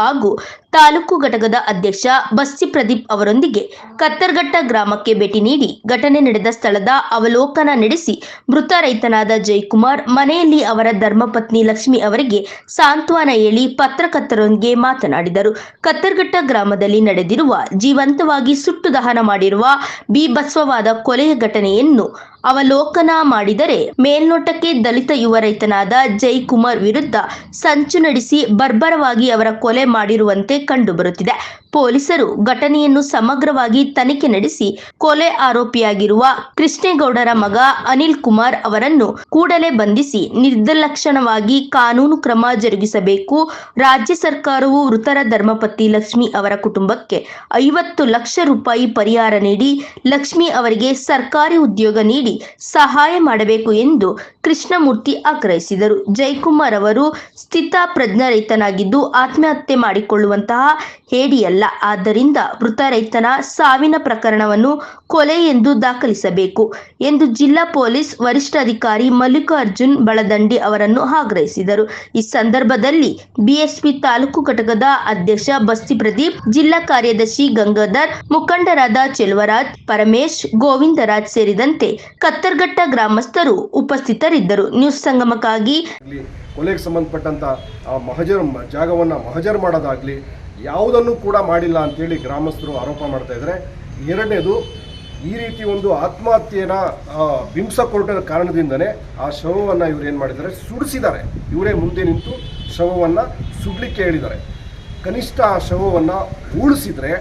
ಹಾಗೂ ತಾಲೂಕು ಘಟಕದ ಅಧ್ಯಕ್ಷ ಬಸ್ಸಿ ಪ್ರದೀಪ್ ಅವರೊಂದಿಗೆ ಕತ್ತರ್ಘಟ್ಟ ಗ್ರಾಮಕ್ಕೆ ಭೇಟಿ ನೀಡಿ ಘಟನೆ ನಡೆದ ಸ್ಥಳದ ಅವಲೋಕನ ನಡೆಸಿ ಮೃತ ರೈತನಾದ ಜಯಕುಮಾರ್ ಮನೆಯಲ್ಲಿ ಅವರ ಧರ್ಮಪತ್ನಿ ಲಕ್ಷ್ಮಿ ಅವರಿಗೆ ಸಾಂತ್ವನ ಹೇಳಿ ಪತ್ರಕರ್ತರೊಂದಿಗೆ ಮಾತನಾಡಿದರು. ಕತ್ತರ್ಘಟ್ಟ ಗ್ರಾಮದಲ್ಲಿ ನಡೆದಿರುವ ಜೀವಂತವಾಗಿ ಸುಟ್ಟು ದಹನ ಮಾಡಿರುವ ಬಿ ಬಸವವಾದ ಕೊಲೆಯ ಘಟನೆಯನ್ನು ಅವಲೋಕನ ಮಾಡಿದರೆ ಮೇಲ್ನೋಟಕ್ಕೆ ದಲಿತ ಯುವ ರೈತನಾದ ಜಯಕುಮಾರ್ ವಿರುದ್ಧ ಸಂಚು ನಡೆಸಿ ಬರ್ಬರವಾಗಿ ಅವರ ಕೊಲೆ ಮಾಡಿರುವಂತೆ ಕಂಡುಬರುತ್ತಿದೆ. ಪೊಲೀಸರು ಘಟನೆಯನ್ನು ಸಮಗ್ರವಾಗಿ ತನಿಖೆ ನಡೆಸಿ ಕೊಲೆ ಆರೋಪಿಯಾಗಿರುವ ಕೃಷ್ಣೇಗೌಡರ ಮಗ ಅನಿಲ್ ಕುಮಾರ್ ಅವರನ್ನು ಕೂಡಲೇ ಬಂಧಿಸಿ ನಿರ್ದಾಕ್ಷಿಣ್ಯವಾಗಿ ಕಾನೂನು ಕ್ರಮ ಜರುಗಿಸಬೇಕು. ರಾಜ್ಯ ಸರ್ಕಾರವು ಮೃತರ ಧರ್ಮಪತ್ನಿ ಲಕ್ಷ್ಮಿ ಅವರ ಕುಟುಂಬಕ್ಕೆ 50 ಲಕ್ಷ ರೂಪಾಯಿ ಪರಿಹಾರ ನೀಡಿ ಲಕ್ಷ್ಮಿ ಅವರಿಗೆ ಸರ್ಕಾರಿ ಉದ್ಯೋಗ ನೀಡಿ ಸಹಾಯ ಮಾಡಬೇಕು ಎಂದು ಕೃಷ್ಣಮೂರ್ತಿ ಆಗ್ರಹಿಸಿದರು. ಜಯಕುಮಾರ್ ಅವರು ಸ್ಥಿತಪ್ರಜ್ಞ ರೈತನಾಗಿದ್ದು ಆತ್ಮಹತ್ಯೆ ಮಾಡಿಕೊಳ್ಳುವಂತಹ ಹೇಡಿಯಲ್ಲ. ಆದ್ದರಿಂದ ಮೃತ ರೈತನ ಸಾವಿನ ಪ್ರಕರಣವನ್ನು ಕೊಲೆ ಎಂದು ದಾಖಲಿಸಬೇಕು ಎಂದು ಜಿಲ್ಲಾ ಪೊಲೀಸ್ ವರಿಷ್ಠಾಧಿಕಾರಿ ಮಲ್ಲಿಕಾರ್ಜುನ್ ಬಳದಂಡಿ ಅವರನ್ನು ಆಗ್ರಹಿಸಿದರು. ಈ ಸಂದರ್ಭದಲ್ಲಿ BSP ತಾಲೂಕು ಘಟಕದ ಅಧ್ಯಕ್ಷ ಬಸ್ತಿ ಪ್ರದೀಪ್, ಜಿಲ್ಲಾ ಕಾರ್ಯದರ್ಶಿ ಗಂಗಾಧರ್, ಮುಖಂಡರಾದ ಚೆಲುವರಾಜ್, ಪರಮೇಶ್, ಗೋವಿಂದರಾಜ್ ಸೇರಿದಂತೆ ಕತ್ತರ್ಘಟ್ಟ ಗ್ರಾಮಸ್ಥರು ಉಪಸ್ಥಿತರಿದ್ದರು. ನ್ಯೂಸ್ ಸಂಗಮಕ್ಕಾಗಿ ಕೊಲೆಗೆ ಸಂಬಂಧಪಟ್ಟಂತ ಆ ಜಾಗವನ್ನು ಮಹಜರ್ ಮಾಡೋದಾಗ್ಲಿ, ಯಾವುದನ್ನು ಕೂಡ ಮಾಡಿಲ್ಲ ಅಂತೇಳಿ ಗ್ರಾಮಸ್ಥರು ಆರೋಪ ಮಾಡ್ತಾ ಇದ್ದಾರೆ. ಎರಡನೇದು, ಈ ರೀತಿ ಒಂದು ಆತ್ಮಹತ್ಯೆನ ಬಿಂಬಿಸಿಕೊಂಡ ಕಾರಣದಿಂದನೇ ಆ ಶವವನ್ನು ಇವರು ಏನು ಮಾಡಿದ್ದಾರೆ, ಸುಡಿಸಿದ್ದಾರೆ. ಇವರೇ ಮುಂದೆ ನಿಂತು ಶವವನ್ನು ಸುಡಲಿಕ್ಕೆ ಹೇಳಿದ್ದಾರೆ. ಕನಿಷ್ಠ ಆ ಶವವನ್ನು ಉಳಿಸಿದರೆ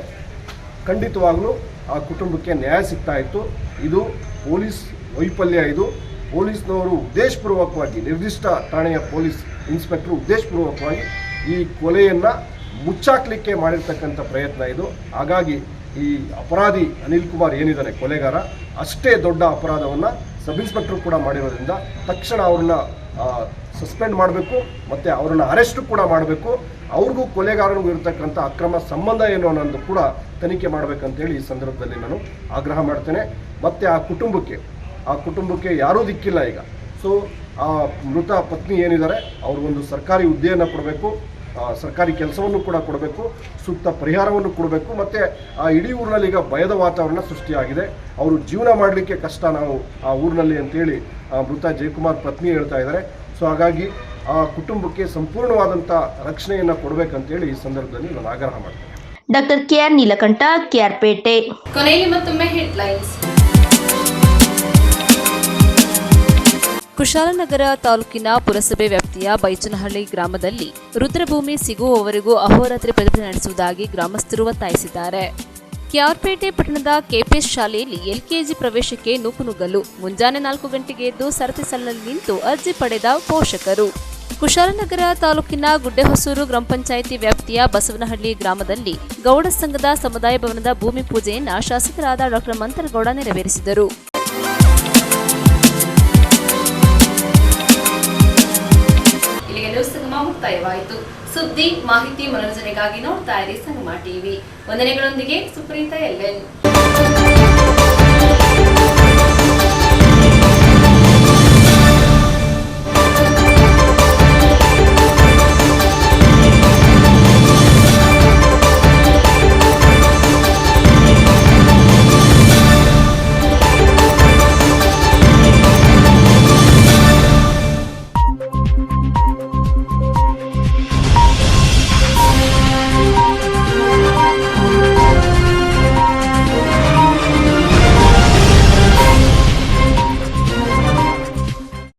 ಖಂಡಿತವಾಗಲೂ ಆ ಕುಟುಂಬಕ್ಕೆ ನ್ಯಾಯ ಸಿಗ್ತಾ ಇತ್ತು. ಇದು ಪೊಲೀಸ್ ವೈಫಲ್ಯ. ಇದು ಪೊಲೀಸ್ನವರು ಉದ್ದೇಶಪೂರ್ವಕವಾಗಿ, ನಿರ್ದಿಷ್ಟ ಠಾಣೆಯ ಪೊಲೀಸ್ ಇನ್ಸ್ಪೆಕ್ಟರ್ ಉದ್ದೇಶಪೂರ್ವಕವಾಗಿ ಈ ಕೊಲೆಯನ್ನು ಮುಚ್ಚಾಕ್ಲಿಕ್ಕೆ ಮಾಡಿರ್ತಕ್ಕಂಥ ಪ್ರಯತ್ನ ಇದು. ಹಾಗಾಗಿ ಈ ಅಪರಾಧಿ ಅನಿಲ್ ಕುಮಾರ್ ಏನಿದ್ದಾರೆ ಕೊಲೆಗಾರ, ಅಷ್ಟೇ ದೊಡ್ಡ ಅಪರಾಧವನ್ನು ಸಬ್ ಇನ್ಸ್ಪೆಕ್ಟರ್ ಕೂಡ ಮಾಡಿರೋದ್ರಿಂದ ತಕ್ಷಣ ಅವ್ರನ್ನ ಸಸ್ಪೆಂಡ್ ಮಾಡಬೇಕು ಮತ್ತು ಅವ್ರನ್ನ ಅರೆಸ್ಟು ಕೂಡ ಮಾಡಬೇಕು. ಅವ್ರಿಗೂ ಕೊಲೆಗಾರನಿಗೂ ಇರತಕ್ಕಂಥ ಅಕ್ರಮ ಸಂಬಂಧ ಏನು ಅನ್ನೋದು ಕೂಡ ತನಿಖೆ ಮಾಡಬೇಕಂತೇಳಿ ಈ ಸಂದರ್ಭದಲ್ಲಿ ನಾನು ಆಗ್ರಹ ಮಾಡ್ತೇನೆ. ಮತ್ತು ಆ ಕುಟುಂಬಕ್ಕೆ ಯಾರೂ ದಿಕ್ಕಿಲ್ಲ ಈಗ. ಸೊ ಆ ಮೃತ ಪತ್ನಿ ಏನಿದ್ದಾರೆ ಅವ್ರಿಗೊಂದು ಸರ್ಕಾರಿ ಹುದ್ದೆಯನ್ನು ಕೊಡಬೇಕು, ಸರ್ಕಾರಿ ಕೆಲಸವನ್ನು ಕೂಡ ಕೊಡಬೇಕು, ಸೂಕ್ತ ಪರಿಹಾರವನ್ನು ಕೊಡಬೇಕು. ಮತ್ತು ಆ ಇಡೀ ಊರಿನಲ್ಲಿ ಈಗ ಭಯದ ವಾತಾವರಣ ಸೃಷ್ಟಿಯಾಗಿದೆ. ಅವರು ಜೀವನ ಮಾಡಲಿಕ್ಕೆ ಕಷ್ಟ ನಾವು ಆ ಊರಿನಲ್ಲಿ ಅಂತೇಳಿ ಮೃತ ಜಯಕುಮಾರ್ ಪತ್ನಿ ಹೇಳ್ತಾ ಇದ್ದಾರೆ. ಸೊ ಹಾಗಾಗಿ ಆ ಕುಟುಂಬಕ್ಕೆ ಸಂಪೂರ್ಣವಾದಂಥ ರಕ್ಷಣೆಯನ್ನು ಕೊಡಬೇಕಂತೇಳಿ ಈ ಸಂದರ್ಭದಲ್ಲಿ ನಾನು ಆಗ್ರಹ ಮಾಡ್ತೇನೆ. ಡಾಕ್ಟರ್ ಕೆಆರ್ ನೀಲಕಂಠ, ಕೆಆರ್ ಪೇಟೆ. ಕೊನೆಯಲ್ಲಿ ಮತ್ತೊಮ್ಮೆ ಹೆಡ್ಲೈನ್ಸ್. ಕುಶಾಲನಗರ ತಾಲೂಕಿನ ಪುರಸಭೆ ವ್ಯಾಪ್ತಿಯ ಬೈಚನಹಳ್ಳಿ ಗ್ರಾಮದಲ್ಲಿ ರುದ್ರಭೂಮಿ ಸಿಗುವವರೆಗೂ ಅಹೋರಾತ್ರಿ ಪ್ರತಿಭಟನೆ ನಡೆಸುವುದಾಗಿ ಗ್ರಾಮಸ್ಥರು ಒತ್ತಾಯಿಸಿದ್ದಾರೆ. ಕೆಆರ್ಪೇಟೆ ಪಟ್ಟಣದ ಕೆಪಿಎಸ್ ಶಾಲೆಯಲ್ಲಿ ಎಲ್ಕೆಜಿ ಪ್ರವೇಶಕ್ಕೆ ನೂಕುನುಗ್ಗಲು ಮುಂಜಾನೆ 4 ಗಂಟೆಗೆ ಎದ್ದು ಸರತಿ ಸಾಲಿನಲ್ಲಿ ನಿಂತು ಅರ್ಜಿ ಪಡೆದ ಪೋಷಕರು. ಕುಶಾಲನಗರ ತಾಲೂಕಿನ ಗುಡ್ಡೆಹೊಸೂರು ಗ್ರಾಮ ಪಂಚಾಯಿತಿ ವ್ಯಾಪ್ತಿಯ ಬಸವನಹಳ್ಳಿ ಗ್ರಾಮದಲ್ಲಿ ಗೌಡ ಸಂಘದ ಸಮುದಾಯ ಭವನದ ಭೂಮಿ ಪೂಜೆಯನ್ನು ಶಾಸಕರಾದ ಡಾಕ್ಟರ್ ಮಂತರಗೌಡ ನೆರವೇರಿಸಿದರು. ಇಲ್ಲಿಗೆ ನ್ಯೂಸ್ ಸಂಗಮ ಮುಕ್ತಾಯವಾಯಿತು. ಸುದ್ದಿ, ಮಾಹಿತಿ, ಮನೋರಂಜನೆಗಾಗಿ ನೋಡ್ತಾ ಇರಿ ಸಂಗಮ ಟಿವಿ. ವಂದನೆಗಳೊಂದಿಗೆ ಸುಪ್ರೀತಾ ಎಲ್ಎನ್.